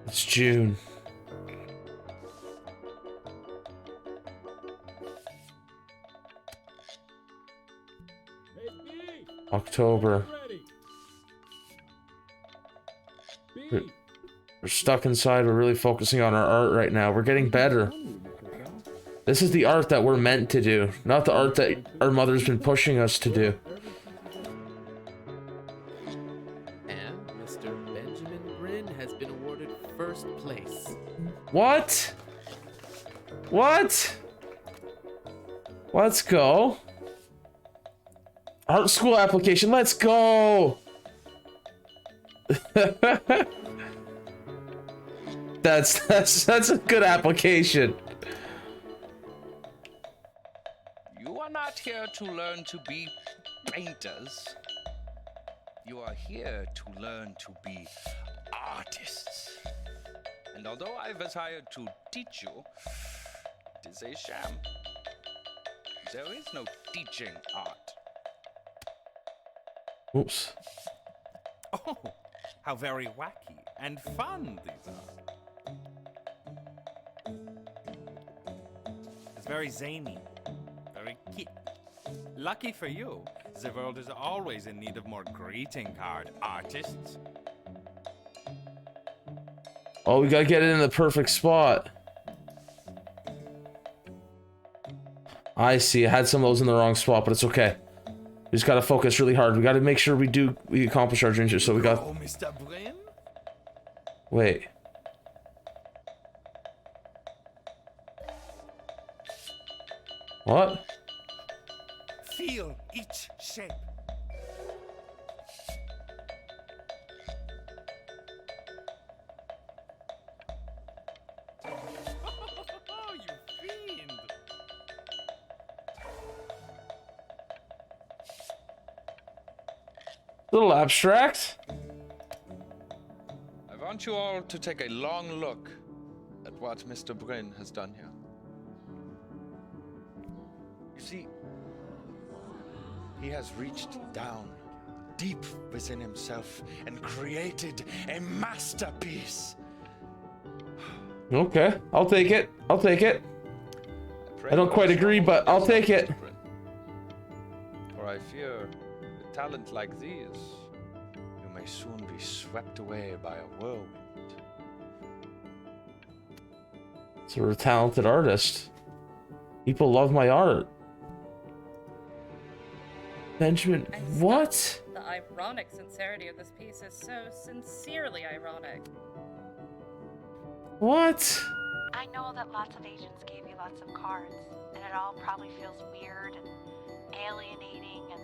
It's June. October. We're stuck inside. We're really focusing on our art right now. We're getting better. This is the art that we're meant to do, not the art that our mother's been pushing us to do. And Mr. Benjamin Bryn has been awarded first place. What? What? Let's go. Art school application, let's go! That's a good application. You are not here to learn to be painters. You are here to learn to be artists. And although I was hired to teach you, it is a sham. There is no teaching art. Oops. Oh, how very wacky and fun these are. It's very zany, very cute. Lucky for you, the world is always in need of more greeting card artists. Oh, we gotta get it in the perfect spot. I see. I had some of those in the wrong spot, but it's okay. We just gotta focus really hard. We gotta make sure we accomplish our dreams. So we got. Oh, Mr. Bryn? Wait. What? Feel each shape. Oh, you fiend! Little abstract. I want you all to take a long look at what Mr. Bryn has done here. You see, he has reached down deep within himself and created a masterpiece. Okay, I'll take it. I'll take it. I don't quite agree, but I'll take it. For I fear, with talent like these, you may soon be swept away by a whirlwind. So we're a talented artist. People love my art. Benjamin, what? The ironic sincerity of this piece is so sincerely ironic. What? I know that lots of agents gave you lots of cards, and it all probably feels weird and alienating and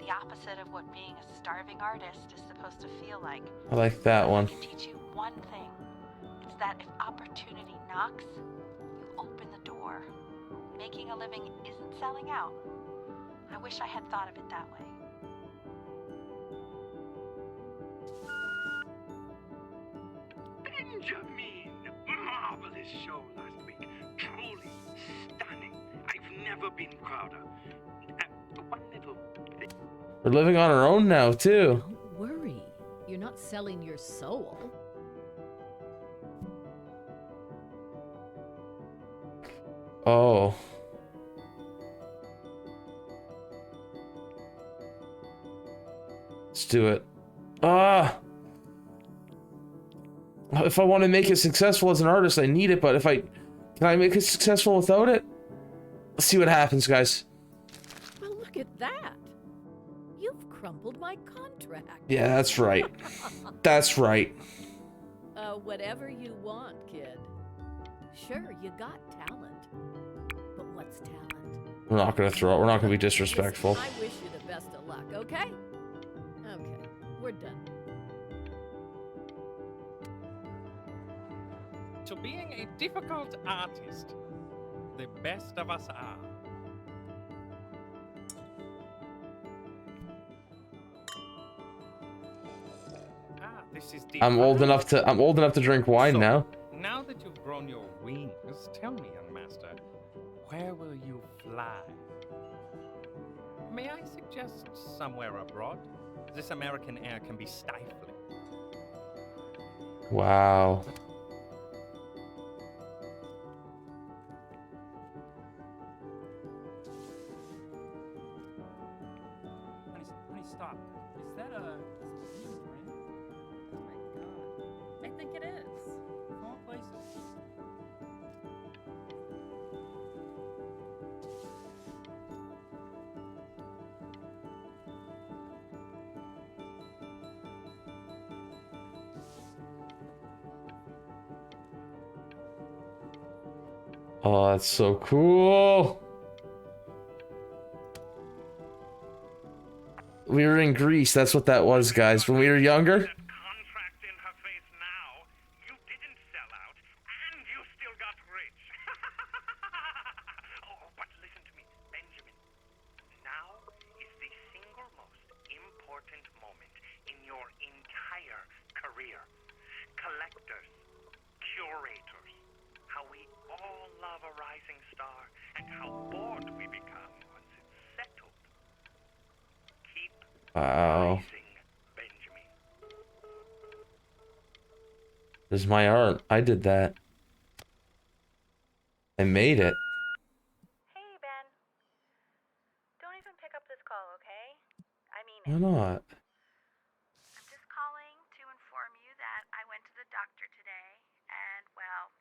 the opposite of what being a starving artist is supposed to feel like. I like that one. I can teach you one thing. It's that if opportunity knocks, you open the door. making a living isn't selling out. I wish I had thought of it that way. Benjamin! Marvelous show last week. Truly stunning. I've never been prouder. One little thing. We're living on our own now, too. Don't worry. You're not selling your soul. Oh. Let's do it. If I want to make it successful as an artist, I need it, but can I make it successful without it? Let's see what happens, guys. Well, look at that. You've crumpled my contract. Yeah, that's right. That's right. Whatever you want, kid. Sure, you got talent. But what's talent? We're not gonna throw it. We're not gonna be disrespectful. Listen, I wish you the best of luck, okay? Okay, we're done. To being a difficult artist, the best of us are. This is I'm old enough to drink wine now. Now that you've grown your wings, tell me, young master, where will you fly? May I suggest somewhere abroad? This American air can be stifling. Wow. Honey, stop. Is that a drink? Oh my god. I think it is. Wrong places. Oh, that's so cool. We were in Greece. That's what that was, guys. When we were younger. Wow. This is my art. I did that. I made it. Hey, Ben. Don't even pick up this call, okay? I mean Why not? I'm just calling to inform you that I went to the doctor today, and, well,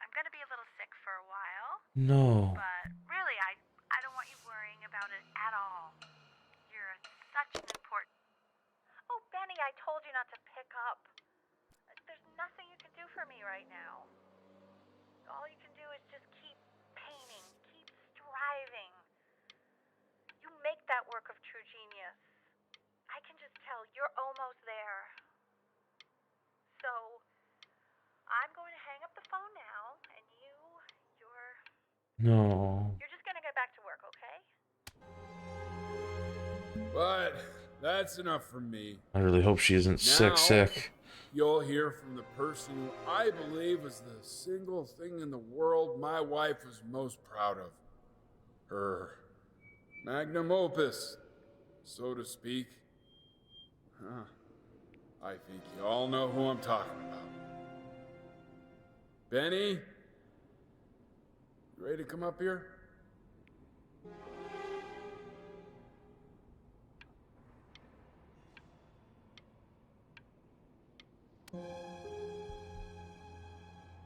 I'm gonna be a little sick for a while. No. But really, I don't want you worrying about it at all. You're such an important... Oh, Benny, I told you not to pick up. There's nothing you can do for me right now. All you can do is just keep painting, keep striving. You make that work of true genius. I can just tell you're almost there. So, I'm going to hang up the phone now, and No. you're just gonna get back to work, okay? But that's enough from me. I really hope she isn't sick. You'll hear from the person who I believe is the single thing in the world my wife was most proud of. Her magnum opus, so to speak. I think you all know who I'm talking about. Benny? You ready to come up here?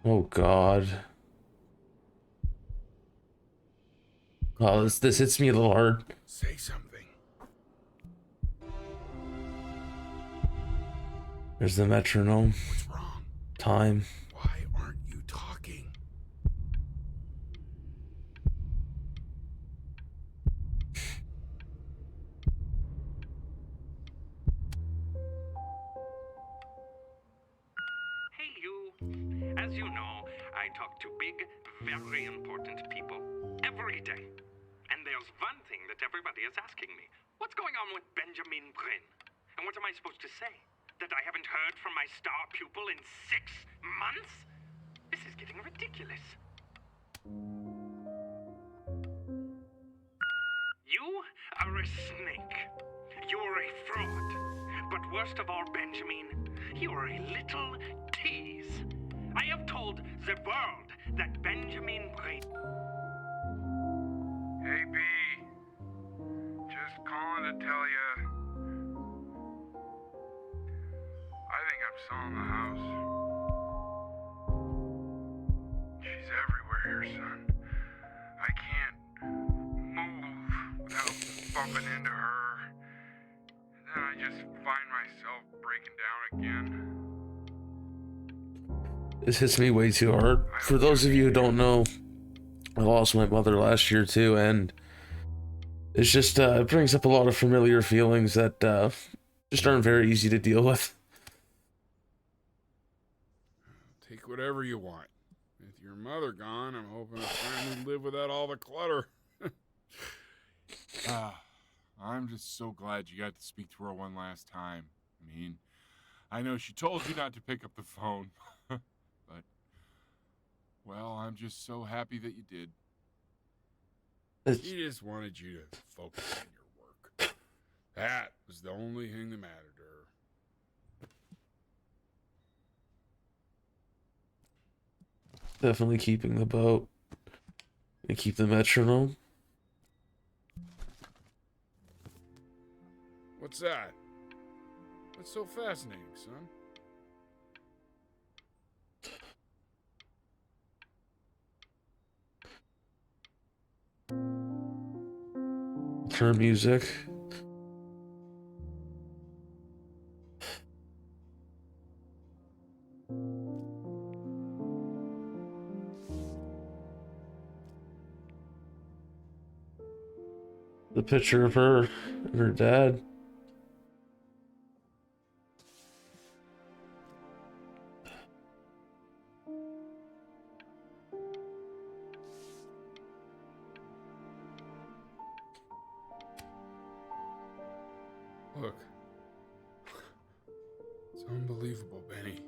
Oh God. Oh, this hits me a little hard. Say something. There's the metronome. What's wrong? Time. Why aren't you talking? Hey, you. As you know, I talk to big, very important people every day. And there's one thing that everybody is asking me. What's going on with Benjamin Bryn? And what am I supposed to say? That I haven't heard from my star pupil in 6 months? This is getting ridiculous. You are a snake. You're a fraud. But worst of all, Benjamin, you're a little tease. I have told the world that Benjamin Bryn... Hey, B. Just calling to tell you. I think I'm selling the house. She's everywhere here, son. I can't move without bumping into her. And then I just find myself breaking down again. This hits me way too hard. For those of you who don't know, I lost my mother last year too, and it's just it brings up a lot of familiar feelings that just aren't very easy to deal with. Take whatever you want. With your mother gone, I'm hoping to finally live without all the clutter. I'm just so glad you got to speak to her one last time. I mean, I know she told you not to pick up the phone, but, well, I'm just so happy that you did. She just wanted you to focus on your work. That was the only thing that mattered to her. Definitely keeping the boat and keep the metronome. What's that? What's so fascinating, son? Her music. The picture of her and her dad. Look. It's unbelievable, Benny.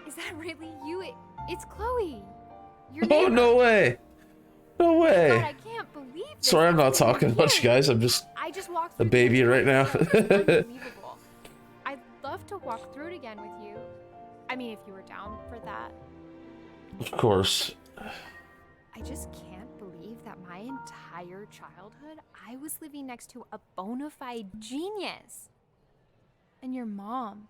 Is that really you? It's Chloe. Your Oh, no way. No way. God, I can't believe this. Sorry, I'm not talking much, guys. I'm just walked a through baby the right now. Unbelievable. I'd love to walk through it again with you. I mean, if you were down for that. Of course. I just can't believe that my entire childhood, I was living next to a bona fide genius. And your mom.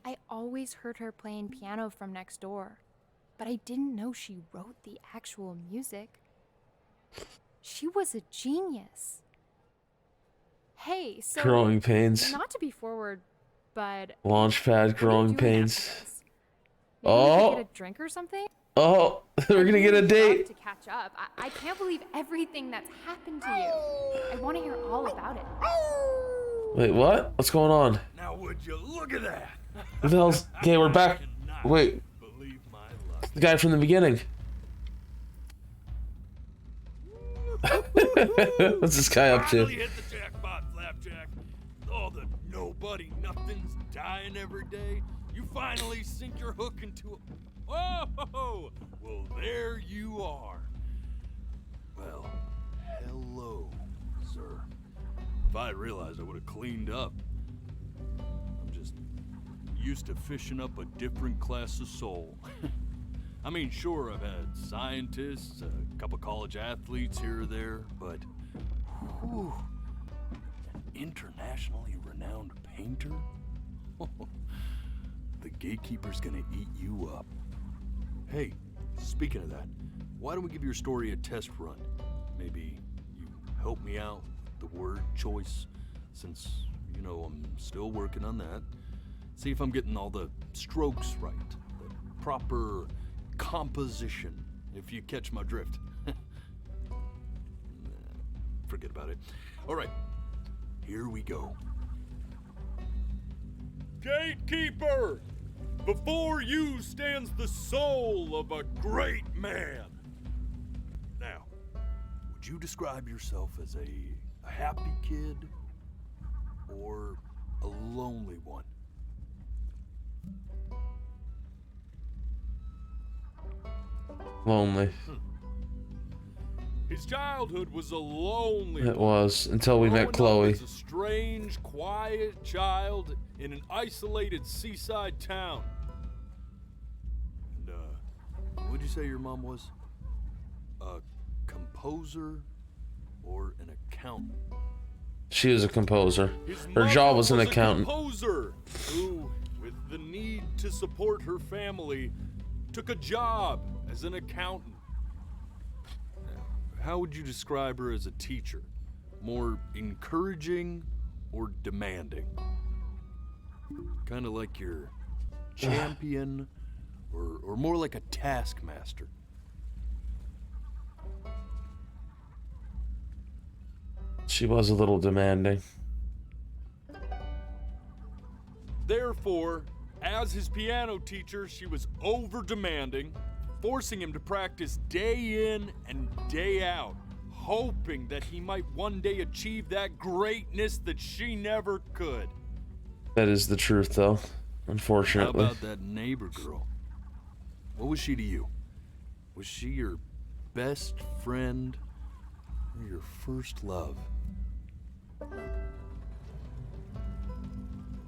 I always heard her playing piano from next door, but I didn't know she wrote the actual music. She was a genius. Hey, so Growing pains. not to be forward, but Launchpad, growing pains. maybe we could Oh, get a drink or something? oh, we're gonna get a I'd love date. to catch up. I can't believe everything that's happened to you. I want to hear all about it. Wait, what? What's going on? Now would you look at that? Who the hell's... Okay, we're back. Wait. The guy from the beginning. What's this guy up to? Finally hit the jackpot, Flapjack. All the nobody nothings dying every day. You finally sink your hook into a... Oh, well, there you are. Well, hello, sir. If I realized, I would have cleaned up. I'm just used to fishing up a different class of soul. I mean, sure, I've had scientists, a couple college athletes here or there, but whew, an internationally renowned painter? The gatekeeper's gonna eat you up. Hey, speaking of that, why don't we give your story a test run? Maybe you help me out with the word choice, since, you know, I'm still working on that. See if I'm getting all the strokes right, the proper composition, if you catch my drift. Forget about it. All right, here we go. Gatekeeper! Before you stands the soul of a great man. Now, would you describe yourself as a happy kid or a lonely one? Lonely. His childhood was a lonely It one. was, until we met Growing Chloe. up as a strange, quiet child in an isolated seaside town. And, what'd you say your mom was? A composer or an accountant? She was a composer. His Her mother job was an a accountant. composer who, with the need to support her family, took a job as an accountant. How would you describe her as a teacher? More encouraging or demanding? Kind of like your champion or more like a taskmaster? She was a little demanding. Therefore, as his piano teacher, she was over-demanding, forcing him to practice day in and day out, hoping that he might one day achieve that greatness that she never could. That is the truth, though. How Unfortunately. about that neighbor girl? What was she to you? Was she your best friend or your first love?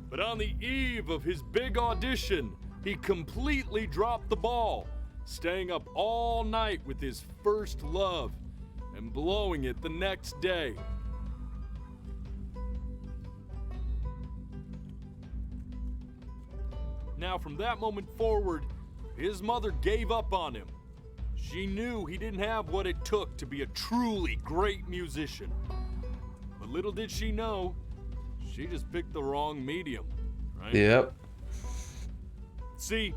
But on the eve of his big audition, he completely dropped the ball, staying up all night with his first love and blowing it the next day. Now, from that moment forward, his mother gave up on him. She knew he didn't have what it took to be a truly great musician. But little did she know, she just picked the wrong medium, right? Yep. See,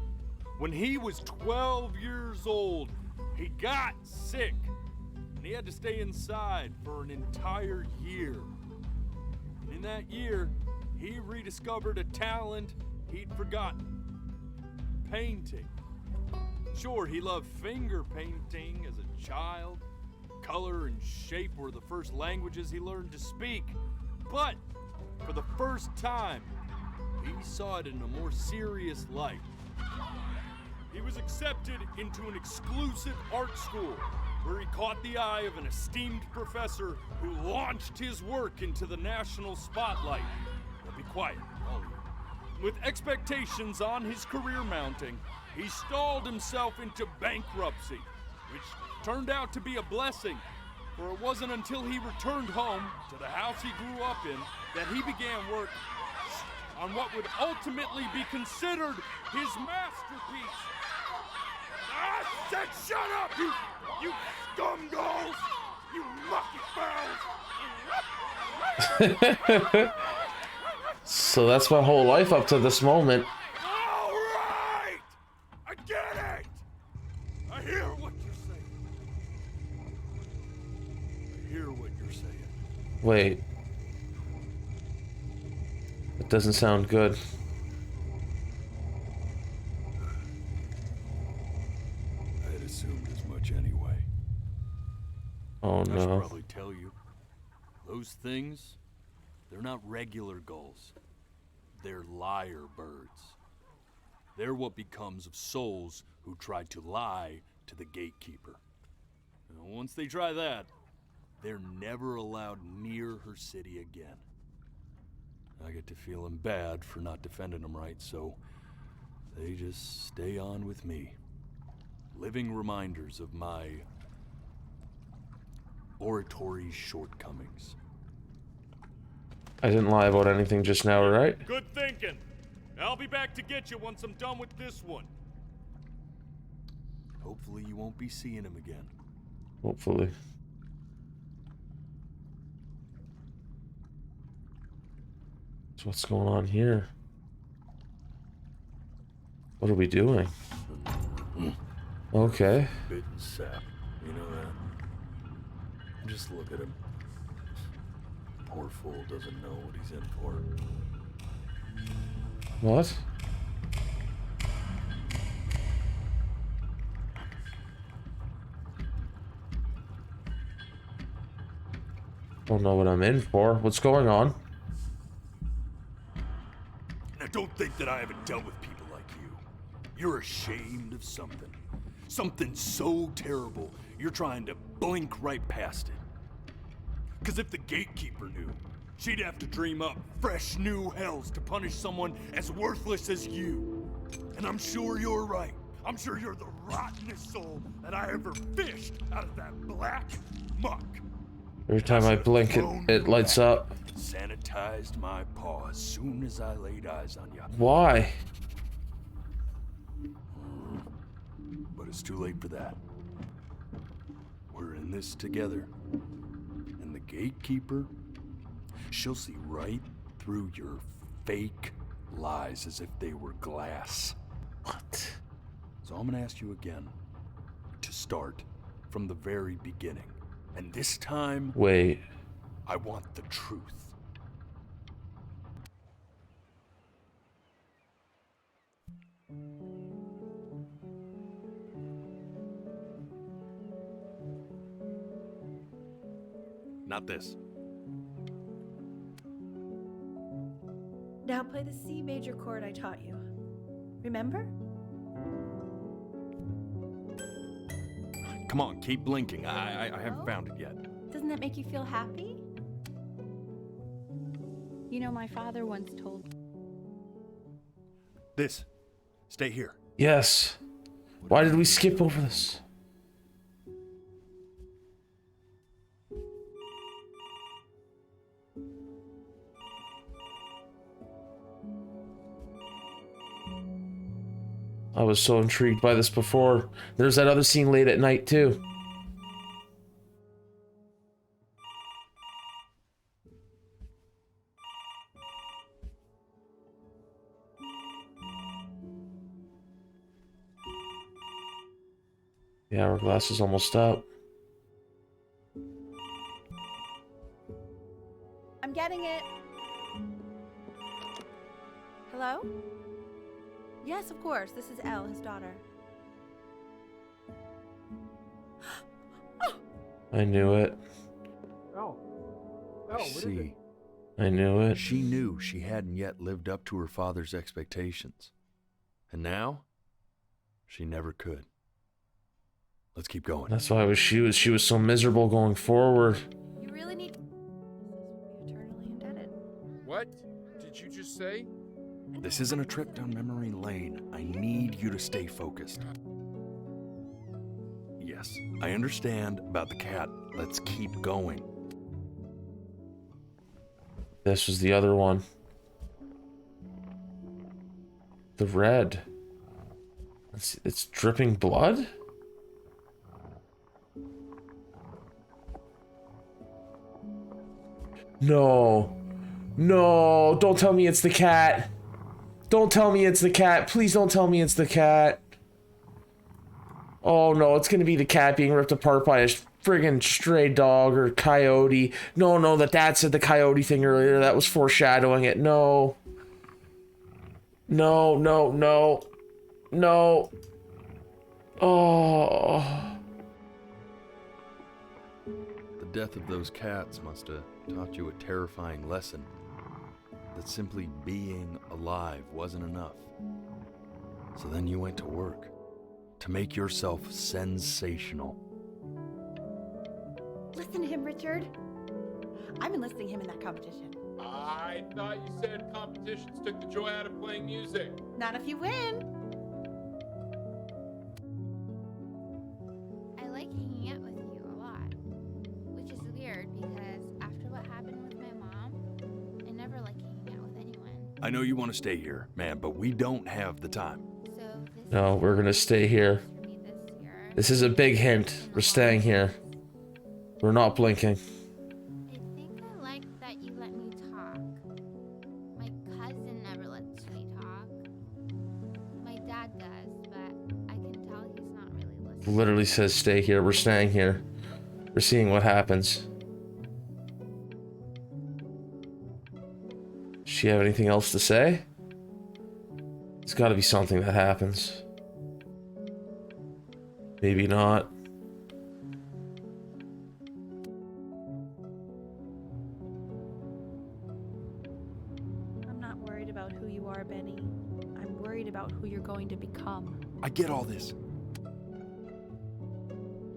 when he was 12 years old, he got sick, and he had to stay inside for an entire year. And in that year, he rediscovered a talent he'd forgotten: painting. Sure, he loved finger painting as a child. Color and shape were the first languages he learned to speak. But for the first time, he saw it in a more serious light. He was accepted into an exclusive art school where he caught the eye of an esteemed professor who launched his work into the national spotlight. Now be quiet, all of you. With expectations on his career mounting, he stalled himself into bankruptcy, which turned out to be a blessing, for it wasn't until he returned home to the house he grew up in that he began work on what would ultimately be considered his masterpiece. I said shut up, you scumballs! You mucky fowls! So that's my whole life up to this moment. All right! I get it! I hear what you're saying. I hear what you're saying. Wait. It doesn't sound good. I had assumed as much anyway. Oh I should no. probably tell you, those things, they're not regular gulls. They're liar birds. They're what becomes of souls who try to lie to the gatekeeper. And once they try that, they're never allowed near her city again. I get to feeling bad for not defending them right, so they just stay on with me. Living reminders of my oratory shortcomings. I didn't lie about anything just now, right? Good thinking. I'll be back to get you once I'm done with this one. Hopefully you won't be seeing him again. Hopefully. So what's going on here? What are we doing? Okay. Bitten sap. You know that? Just look at him. Poor fool doesn't know what he's in for. What? Don't know what I'm in for. What's going on? Now don't think that I haven't dealt with people like you. You're ashamed of something. Something so terrible, you're trying to blink right past it. Because if the gatekeeper knew, she'd have to dream up fresh new hells to punish someone as worthless as you. And I'm sure you're right. I'm sure you're the rottenest soul that I ever fished out of that black muck. Every time I blink, it lights up. Sanitized my paw as soon as I laid eyes on you. Why? But it's too late for that. We're in this together. And the gatekeeper, she'll see right through your fake lies as if they were glass. What? So I'm gonna ask you again to start from the very beginning. And this time, wait. I want the truth. Not this. Now play the C major chord I taught you. Remember? Come on, keep blinking. I haven't found it yet. Doesn't that make you feel happy? You know, my father once told This. Stay here. Yes. Why did we skip over this? I was so intrigued by this before. There's that other scene late at night too. The hourglass is almost up. I'm getting it. Hello? Yes, of course. This is Elle, his daughter. I knew it. Oh, what is it? I knew it. She knew she hadn't yet lived up to her father's expectations. And now, she never could. Let's keep going. That's why she was so miserable going forward. You really need to be eternally indebted. What did you just say? This isn't a trip down memory lane. I need you to stay focused. Yes, I understand about the cat. Let's keep going. This was the other one. The red. It's dripping blood? No. No, don't tell me it's the cat. Don't tell me it's the cat. Please don't tell me it's the cat. Oh no, it's gonna be the cat being ripped apart by a friggin' stray dog or coyote. No, the dad said the coyote thing earlier. That was foreshadowing it. No. No. Oh. The death of those cats must have taught you a terrifying lesson. That simply being alive wasn't enough. So then you went to work to make yourself sensational. Listen to him, Richard. I've been listening to him in that competition. I thought you said competitions took the joy out of playing music. Not if you win. I like hanging out with you a lot, which is weird because after what happened with my mom, I never like hanging out with anyone. I know you want to stay here, man, but we don't have the time. No, we're gonna stay here. This is a big hint. We're staying here. We're not blinking. I think I like that you let me talk. My cousin never lets me talk. My dad does, but I can tell Literally says stay here. We're staying here. We're seeing what happens. Does she have anything else to say? It's got to be something that happens. Maybe not. I'm not worried about who you are, Benny. I'm worried about who you're going to become. I get all this.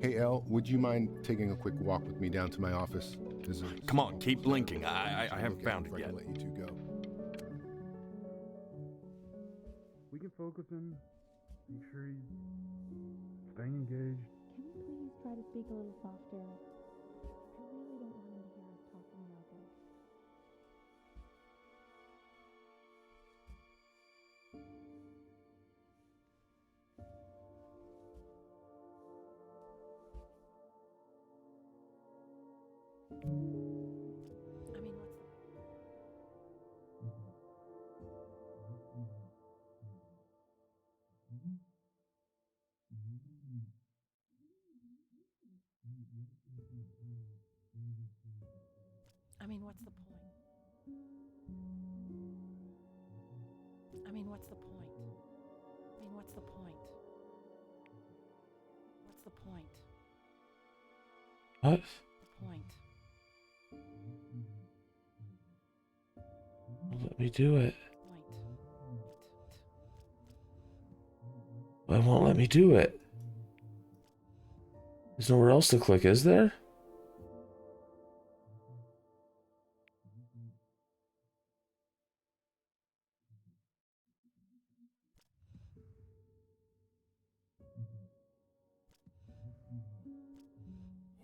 Hey, Elle, would you mind taking a quick walk with me down to my office? Come on, keep blinking. I haven't found it yet. Let you two go. We can focus him. Make sure he's staying engaged. Can you please try to speak a little softer? I really don't want him to hear us talking about this. I mean, what's I mean, what's the point? I mean, what's the point? I mean, what's the point? What's the point? What? The point. Let me do it. Why won't let me do it? There's nowhere else to click, is there?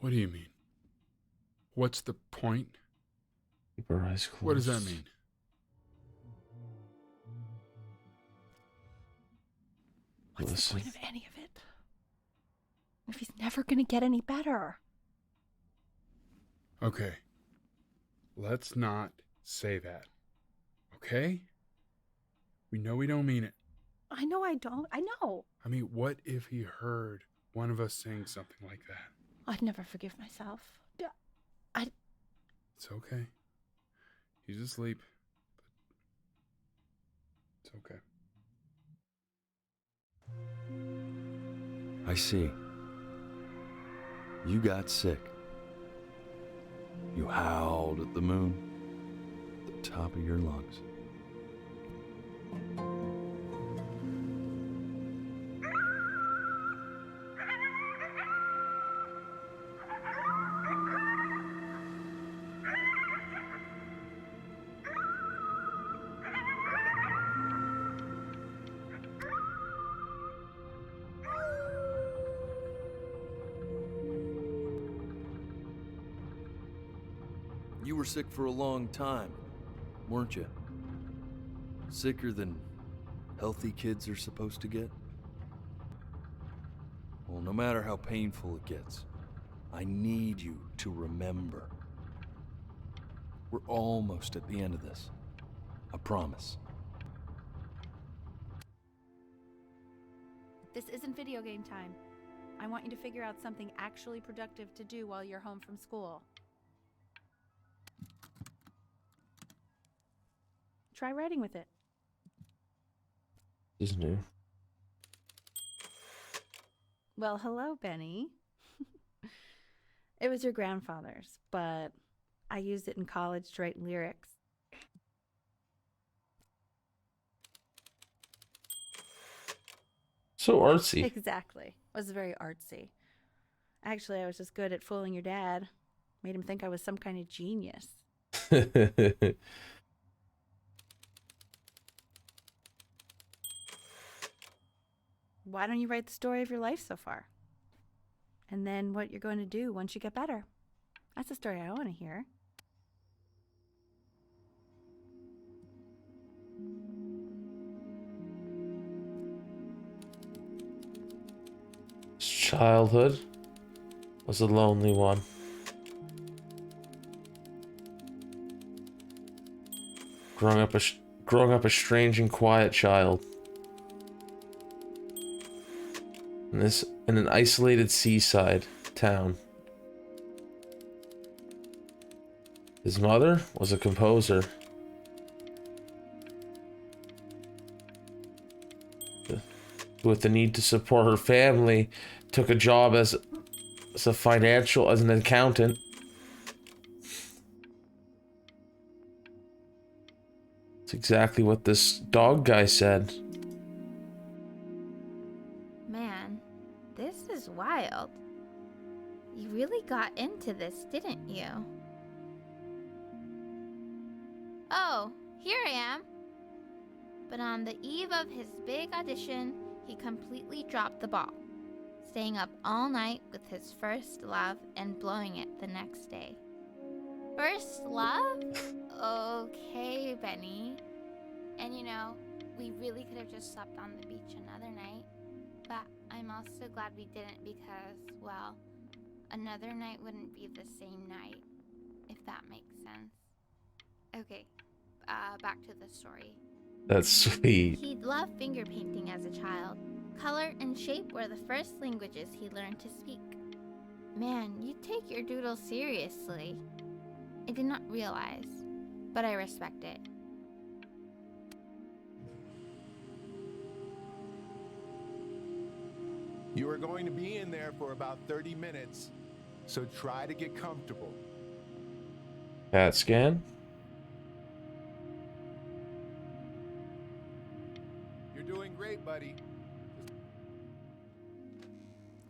What do you mean? What's the point? Keep our eyes closed. What does that mean? What's the point of any of it? If he's never gonna get any better. Okay. Let's not say that. Okay? We know we don't mean it. I know I don't. I know. I mean, what if he heard one of us saying something like that? I'd never forgive myself. It's okay. He's asleep. But it's okay. I see. You got sick. You howled at the moon, at the top of your lungs. You were sick for a long time, weren't you? Sicker than healthy kids are supposed to get? Well, no matter how painful it gets, I need you to remember. We're almost at the end of this. I promise. This isn't video game time. I want you to figure out something actually productive to do while you're home from school. Try writing with it. This is new. Well, hello, Benny. It was your grandfather's, but I used it in college to write lyrics. So artsy. Exactly. It was very artsy. Actually, I was just good at fooling your dad. Made him think I was some kind of genius. Why don't you write the story of your life so far? And then what you're going to do once you get better. That's the story I want to hear. His childhood was a lonely one. Growing up a strange and quiet child. And this in an isolated seaside town. His mother was a composer. With the need to support her family, took a job as an accountant. It's exactly what this dog guy said. Man, this is wild. You really got into this, didn't you? Oh, here I am. But on the eve of his big audition, he completely dropped the ball, staying up all night with his first love and blowing it the next day. First love? Okay, Benny. And you know, we really could have just slept on the beach another night, but I'm also glad we didn't because, well, another night wouldn't be the same night, if that makes sense. Okay, back to the story. That's sweet. He loved finger painting as a child. Color and shape were the first languages he learned to speak. Man, you take your doodle seriously. I did not realize, but I respect it. You are going to be in there for about 30 minutes, so try to get comfortable. CAT scan. You're doing great, buddy.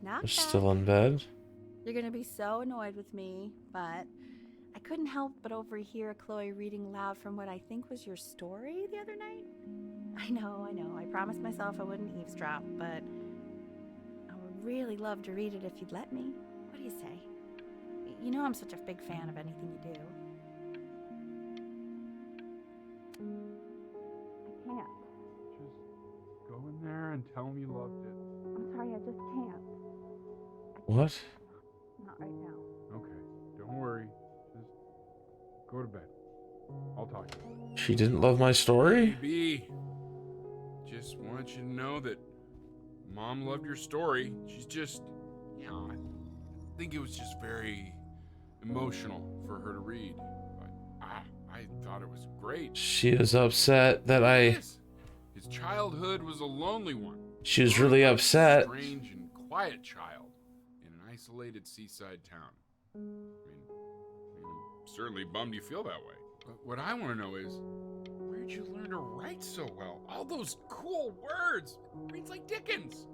Knock, They're still in bed. You're gonna be so annoyed with me, but I couldn't help but overhear Chloe reading loud from what I think was your story the other night. I know. I promised myself I wouldn't eavesdrop, but I would really love to read it if you'd let me. What do you say? You know I'm such a big fan of anything you do. I can't. Just go in there and tell him you loved it. I'm sorry, I just can't. What? Not right now. Okay, don't worry. Just go to bed. I'll talk to you. She didn't love my story? Baby, just want you to know that Mom loved your story. She's just, you know, I think it was just very emotional for her to read. But I thought it was great. She was upset that His childhood was a lonely one. She was really upset. Strange and quiet child in an isolated seaside town. I mean, I'm certainly bummed you feel that way. But what I want to know is, where'd you learn to write so well? All those cool words. Reads like Dickens.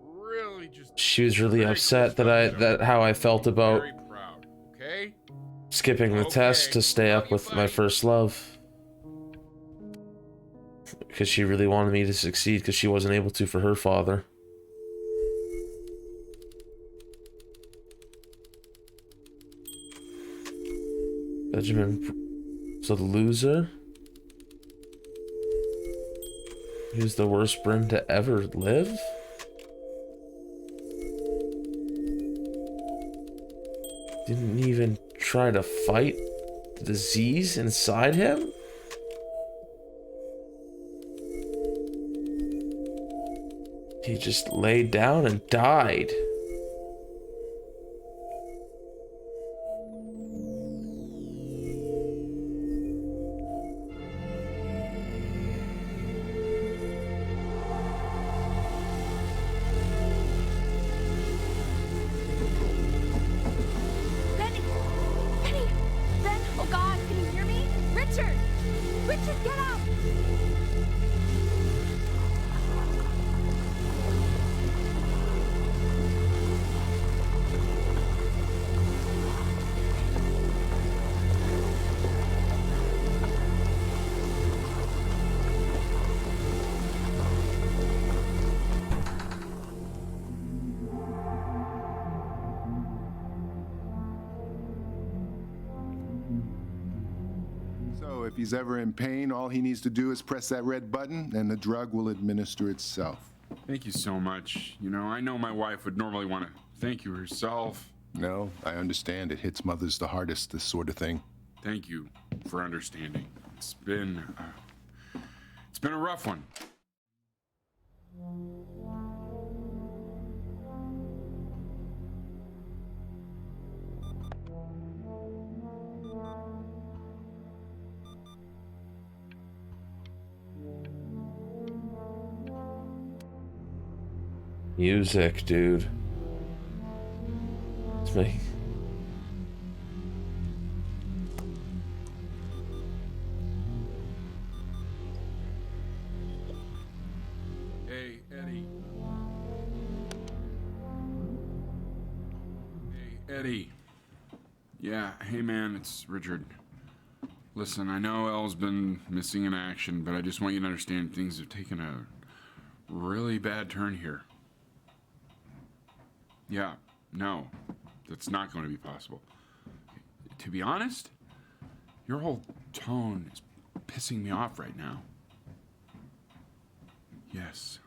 Really just. She was really upset that how I felt about Very proud, okay? skipping the test to stay up with my first love. Because she really wanted me to succeed because she wasn't able to for her father. Benjamin was a loser. He was the worst Bryn to ever live. Didn't even try to fight the disease inside him. He just laid down and died. Benny! Benny! Ben! Oh God, can you hear me? Richard! Richard, get up! So if he's ever in pain, all he needs to do is press that red button and the drug will administer itself. Thank you so much. You know, I know my wife would normally want to thank you herself. No, I understand. It hits mothers the hardest, this sort of thing. Thank you for understanding. It's been a rough one. Music, dude. It's me. Hey, Eddie. Hey, Eddie. Yeah, hey man, it's Richard. Listen, I know Elle's been missing in action, but I just want you to understand things have taken a really bad turn here. Yeah, no, that's not going to be possible. To be honest, your whole tone is pissing me off right now. Yes,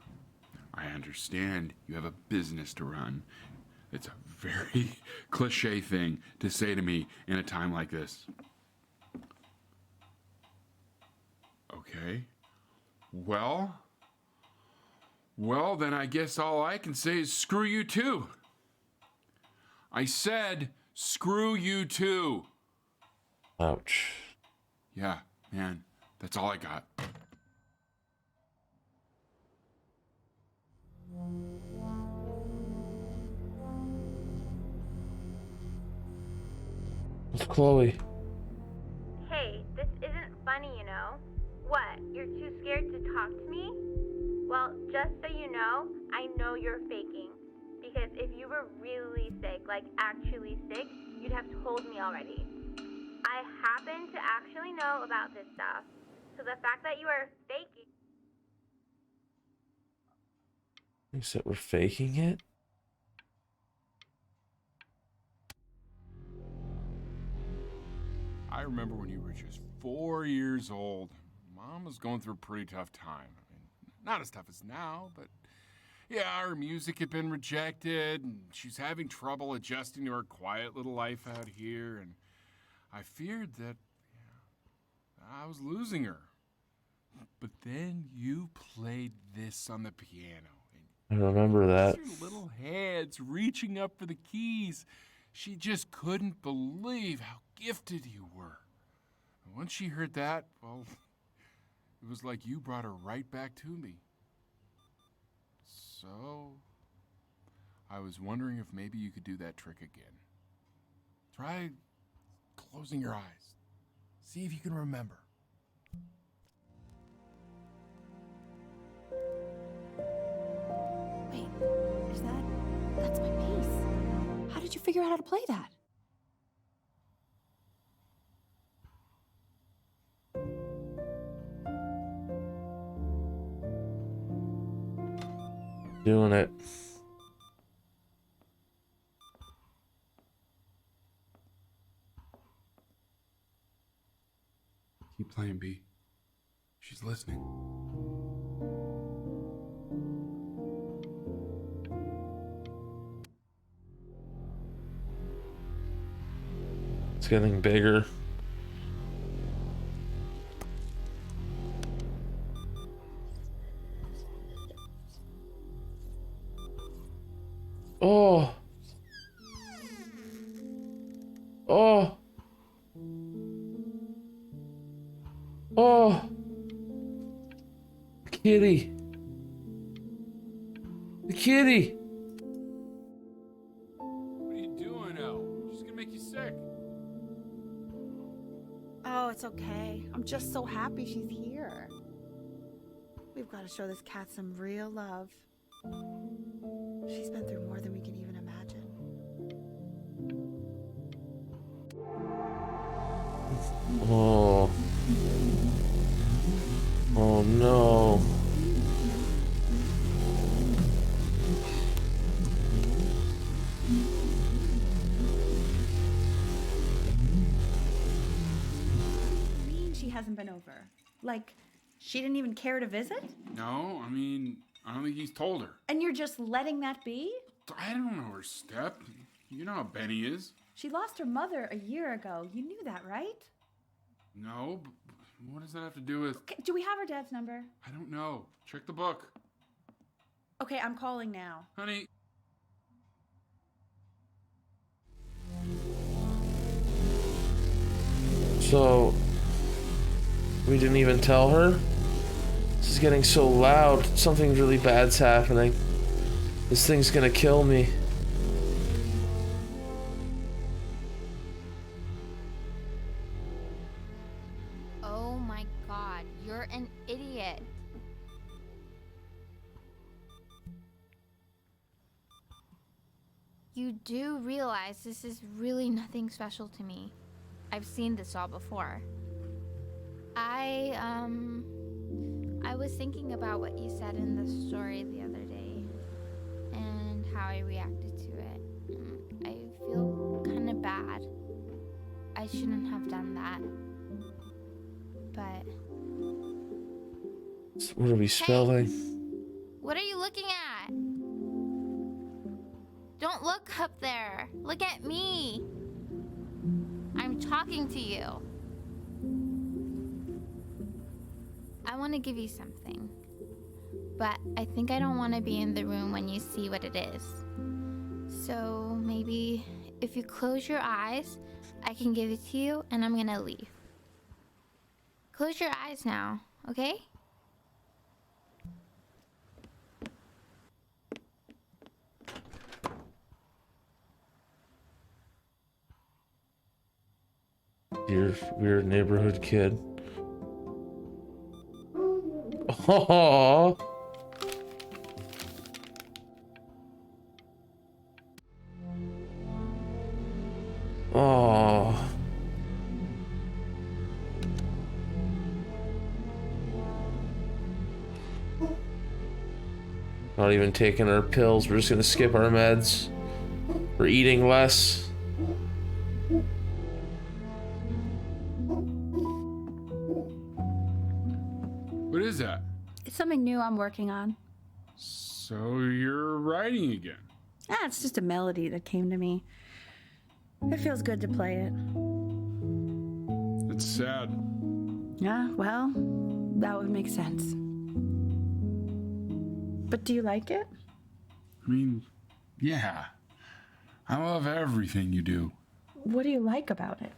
I understand you have a business to run. It's a very cliche thing to say to me in a time like this. Okay. Well, then I guess all I can say is screw you too. I said screw you too. Ouch. Yeah, man, that's all I got. It's Chloe. Hey, this isn't funny, you know. What? You're too scared to talk to me? Well, just so you know you're faking. Because if you were really sick, like actually sick, you'd have told me already. I happen to actually know about this stuff. So the fact that you are faking... You said we're faking it? I remember when you were just 4 years old. Mom was going through a pretty tough time. I mean, not as tough as now, but yeah, her music had been rejected, and she's having trouble adjusting to her quiet little life out here, and I feared that I was losing her. But then you played this on the piano. I remember that. Your little hands reaching up for the keys. She just couldn't believe how gifted you were. And once she heard that, well, it was like you brought her right back to me. So, I was wondering if maybe you could do that trick again. Try closing your eyes. See if you can remember. Wait, that's my piece. How did you figure out how to play that? Doing it. Keep playing, B. She's listening. It's getting bigger. Oh. Oh. Oh. Kitty. The kitty. What are you doing, Elle? She's gonna make you sick. Oh, it's okay. I'm just so happy she's here. We've got to show this cat some real love. She's been through more than we can even imagine. Oh. Oh no. What do you mean she hasn't been over? Like, she didn't even care to visit? No, I mean, I don't think he's told her. And you're just letting that be? I don't know her step. You know how Benny is. She lost her mother a year ago. You knew that, right? No, but what does that have to do with... Okay, do we have her dad's number? I don't know. Check the book. Okay, I'm calling now. Honey. So, we didn't even tell her? This is getting so loud. Something really bad's happening. This thing's gonna kill me. Oh my god, you're an idiot. You do realize this is really nothing special to me. I've seen this all before. I was thinking about what you said in the story the other day and how I reacted to it. I feel kind of bad. I shouldn't have done that. But What are we spelling? what are you looking at? Don't look up there. Look at me. I'm talking to you. I want to give you something, but I think I don't want to be in the room when you see what it is. So maybe if you close your eyes, I can give it to you and I'm gonna leave. Close your eyes now, okay? Dear weird neighborhood kid. Oh. Oh. Not even taking our pills. We're just gonna skip our meds. We're eating less. What is that? It's something new I'm working on. So you're writing again? Ah, it's just a melody that came to me. It feels good to play it. It's sad. Yeah, well, that would make sense. But do you like it? I mean, yeah. I love everything you do. What do you like about it?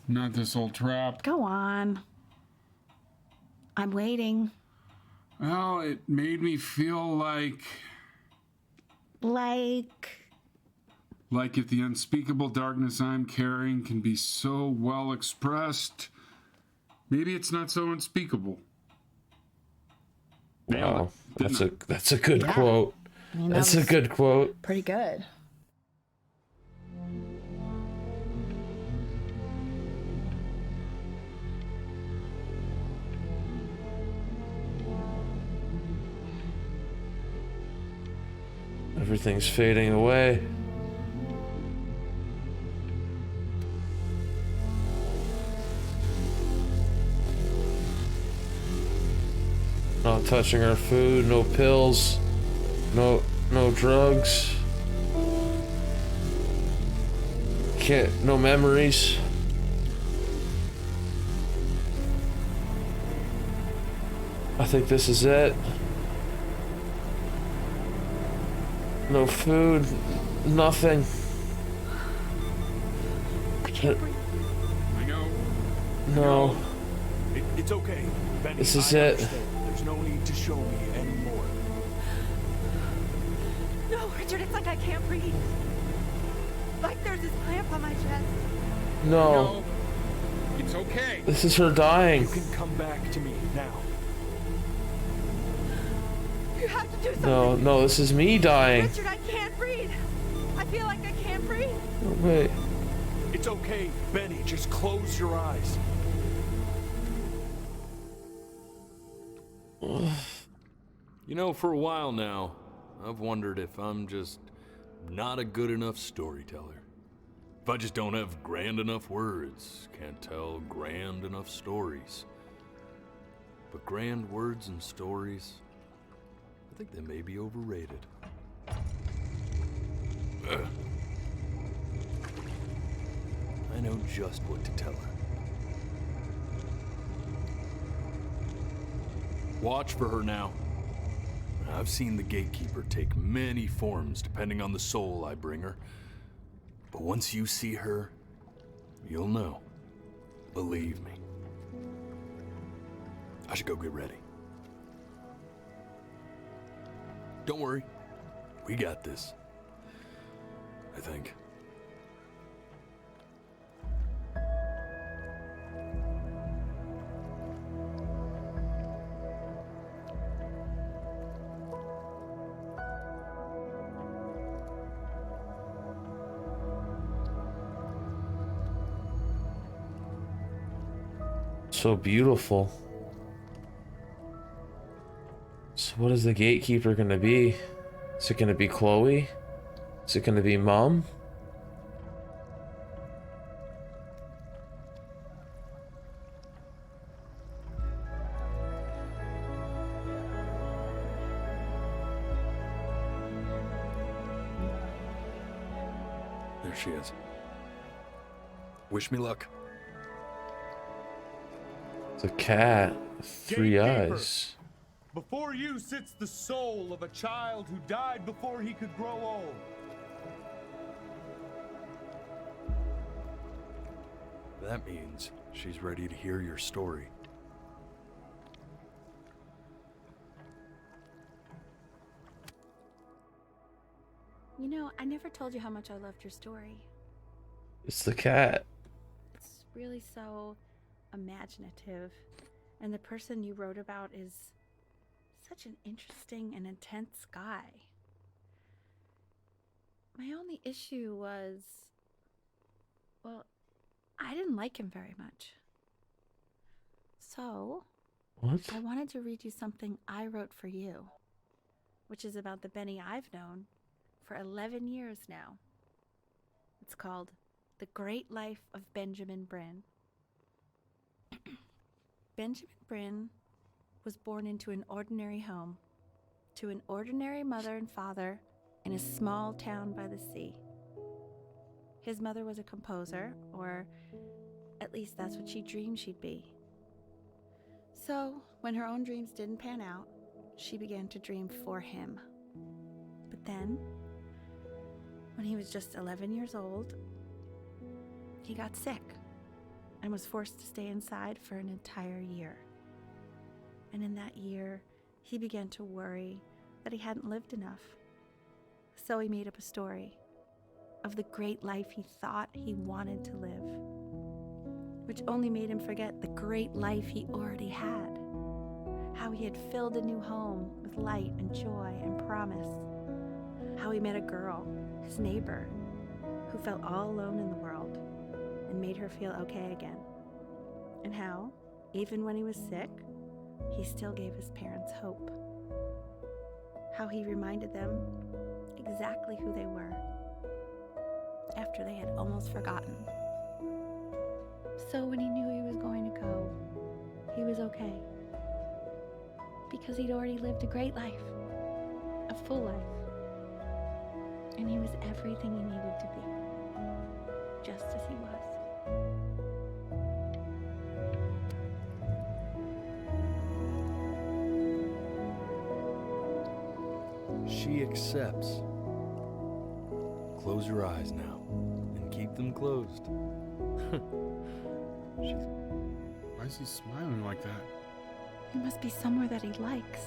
Not this old trap. Go on. I'm waiting. Well, it made me feel like if the unspeakable darkness I'm carrying can be so well expressed, maybe it's not so unspeakable. Wow, that's a good Yeah. quote. I mean, That's that a was good quote. Pretty good. Everything's fading away. Not touching our food, no pills, no drugs. No memories. I think this is it. No food, nothing. I can't breathe. I know. No. It's okay, Benny. This is I it. understand. There's no need to show me anymore. No, Richard, it's like I can't breathe. Like there's this clamp on my chest. No. It's okay. This is her dying. You can come back to me now. You have to do something. No, this is me dying. Richard, I can't breathe. I feel like I can't breathe. Oh, wait. It's okay, Benny. Just close your eyes. You know, for a while now, I've wondered if I'm just not a good enough storyteller. If I just don't have grand enough words, can't tell grand enough stories. But grand words and stories, I think they may be overrated. Ugh. I know just what to tell her. Watch for her now. I've seen the gatekeeper take many forms depending on the soul I bring her. But once you see her, you'll know. Believe me. I should go get ready. Don't worry. We got this. I think. So beautiful. So what is the gatekeeper gonna be? Is it gonna be Chloe? Is it gonna be Mom? There she is. Wish me luck. It's a cat. 3 Gatekeeper. eyes. Before you sits the soul of a child who died before he could grow old. That means she's ready to hear your story. You know, I never told you how much I loved your story. It's the cat. It's really so imaginative. And the person you wrote about is such an interesting and intense guy. My only issue was, well, I didn't like him very much. So, what? I wanted to read you something I wrote for you, which is about the Benny I've known for 11 years now. It's called The Great Life of Benjamin Bryn. Benjamin Bryn was born into an ordinary home, to an ordinary mother and father in a small town by the sea. His mother was a composer, or at least that's what she dreamed she'd be. So, when her own dreams didn't pan out, she began to dream for him. But then, when he was just 11 years old, he got sick and was forced to stay inside for an entire year. And in that year, he began to worry that he hadn't lived enough. So he made up a story of the great life he thought he wanted to live, which only made him forget the great life he already had. How he had filled a new home with light and joy and promise. How he met a girl, his neighbor, who felt all alone in the world and made her feel okay again. And how, even when he was sick, he still gave his parents hope. How he reminded them exactly who they were after they had almost forgotten. So when he knew he was going to go, he was okay. Because he'd already lived a great life, a full life. And he was everything he needed to be, just as he was. She accepts. Close your eyes now, and keep them closed. Why is he smiling like that? It must be somewhere that he likes.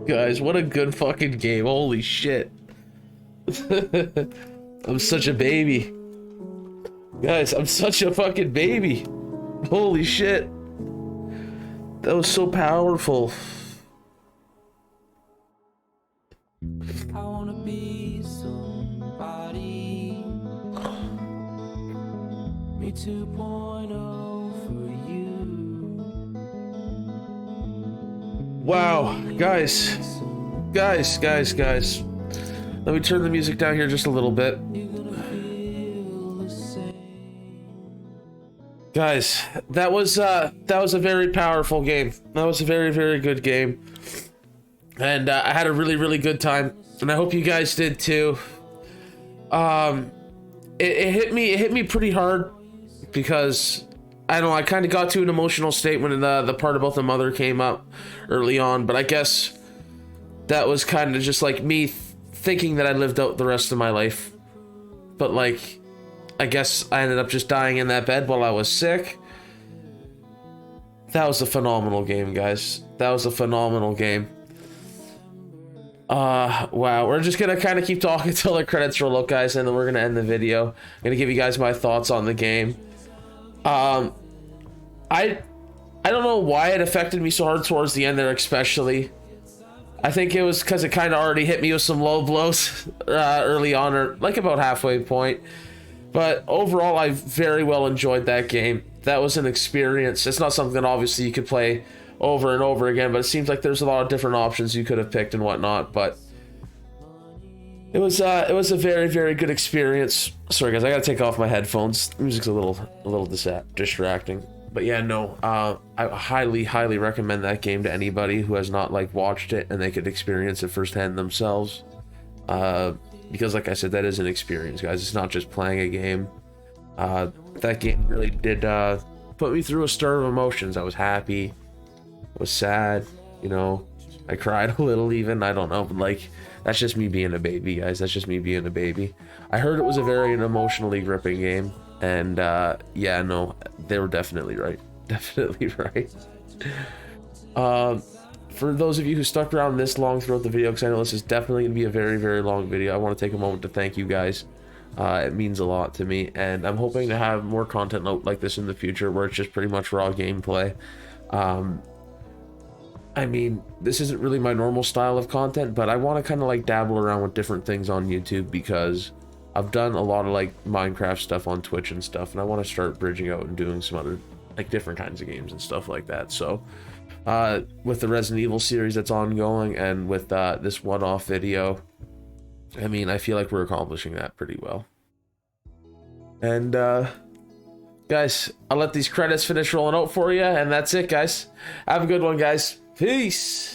Guys, what a good fucking game. Holy shit. I'm such a baby. Guys, I'm such a fucking baby. Holy shit. That was so powerful. I wanna be somebody. Me 2.0 for you. Wow, guys. Guys. Let me turn the music down here just a little bit. Guys, that was a very powerful game. That was a very, very good game. And I had a really, really good time. And I hope you guys did too. It hit me pretty hard because I don't know, I kind of got to an emotional state when the part about the mother came up early on, but I guess that was kind of just like me thinking that I lived out the rest of my life. But like, I guess I ended up just dying in that bed while I was sick. That was a phenomenal game, guys. That was a phenomenal game. Wow. We're just gonna kind of keep talking until the credits roll up, guys, and then we're gonna end the video. I'm gonna give you guys my thoughts on the game. I don't know why it affected me so hard towards the end there, especially. I think it was because it kind of already hit me with some low blows early on, or like about halfway point. But overall, I very well enjoyed that game. That was an experience. It's not something that obviously you could play over and over again, but it seems like there's a lot of different options you could have picked and whatnot. But it was a very, very good experience. Sorry guys, I gotta take off my headphones. The music's a little distracting. But yeah, no, I highly, highly recommend that game to anybody who has not like watched it and they could experience it firsthand themselves. Because like I said, that is an experience, guys. It's not just playing a game. That game really did put me through a stir of emotions. I was happy, I was sad, you know, I cried a little even. I don't know, but like, that's just me being a baby, guys. That's just me being a baby. I heard it was a very emotionally gripping game. And yeah, no, they were definitely right. Definitely right. For those of you who stuck around this long throughout the video, because I know this is definitely going to be a very, very long video, I want to take a moment to thank you guys. It means a lot to me, and I'm hoping to have more content like this in the future where it's just pretty much raw gameplay. I mean, this isn't really my normal style of content, but I want to kind of like dabble around with different things on YouTube because I've done a lot of like Minecraft stuff on Twitch and stuff, and I want to start bridging out and doing some other like different kinds of games and stuff like that. So with the Resident Evil series that's ongoing and with this one-off video, I mean, I feel like we're accomplishing that pretty well. And guys, I'll let these credits finish rolling out for you, and that's it, guys. Have a good one, guys. Peace.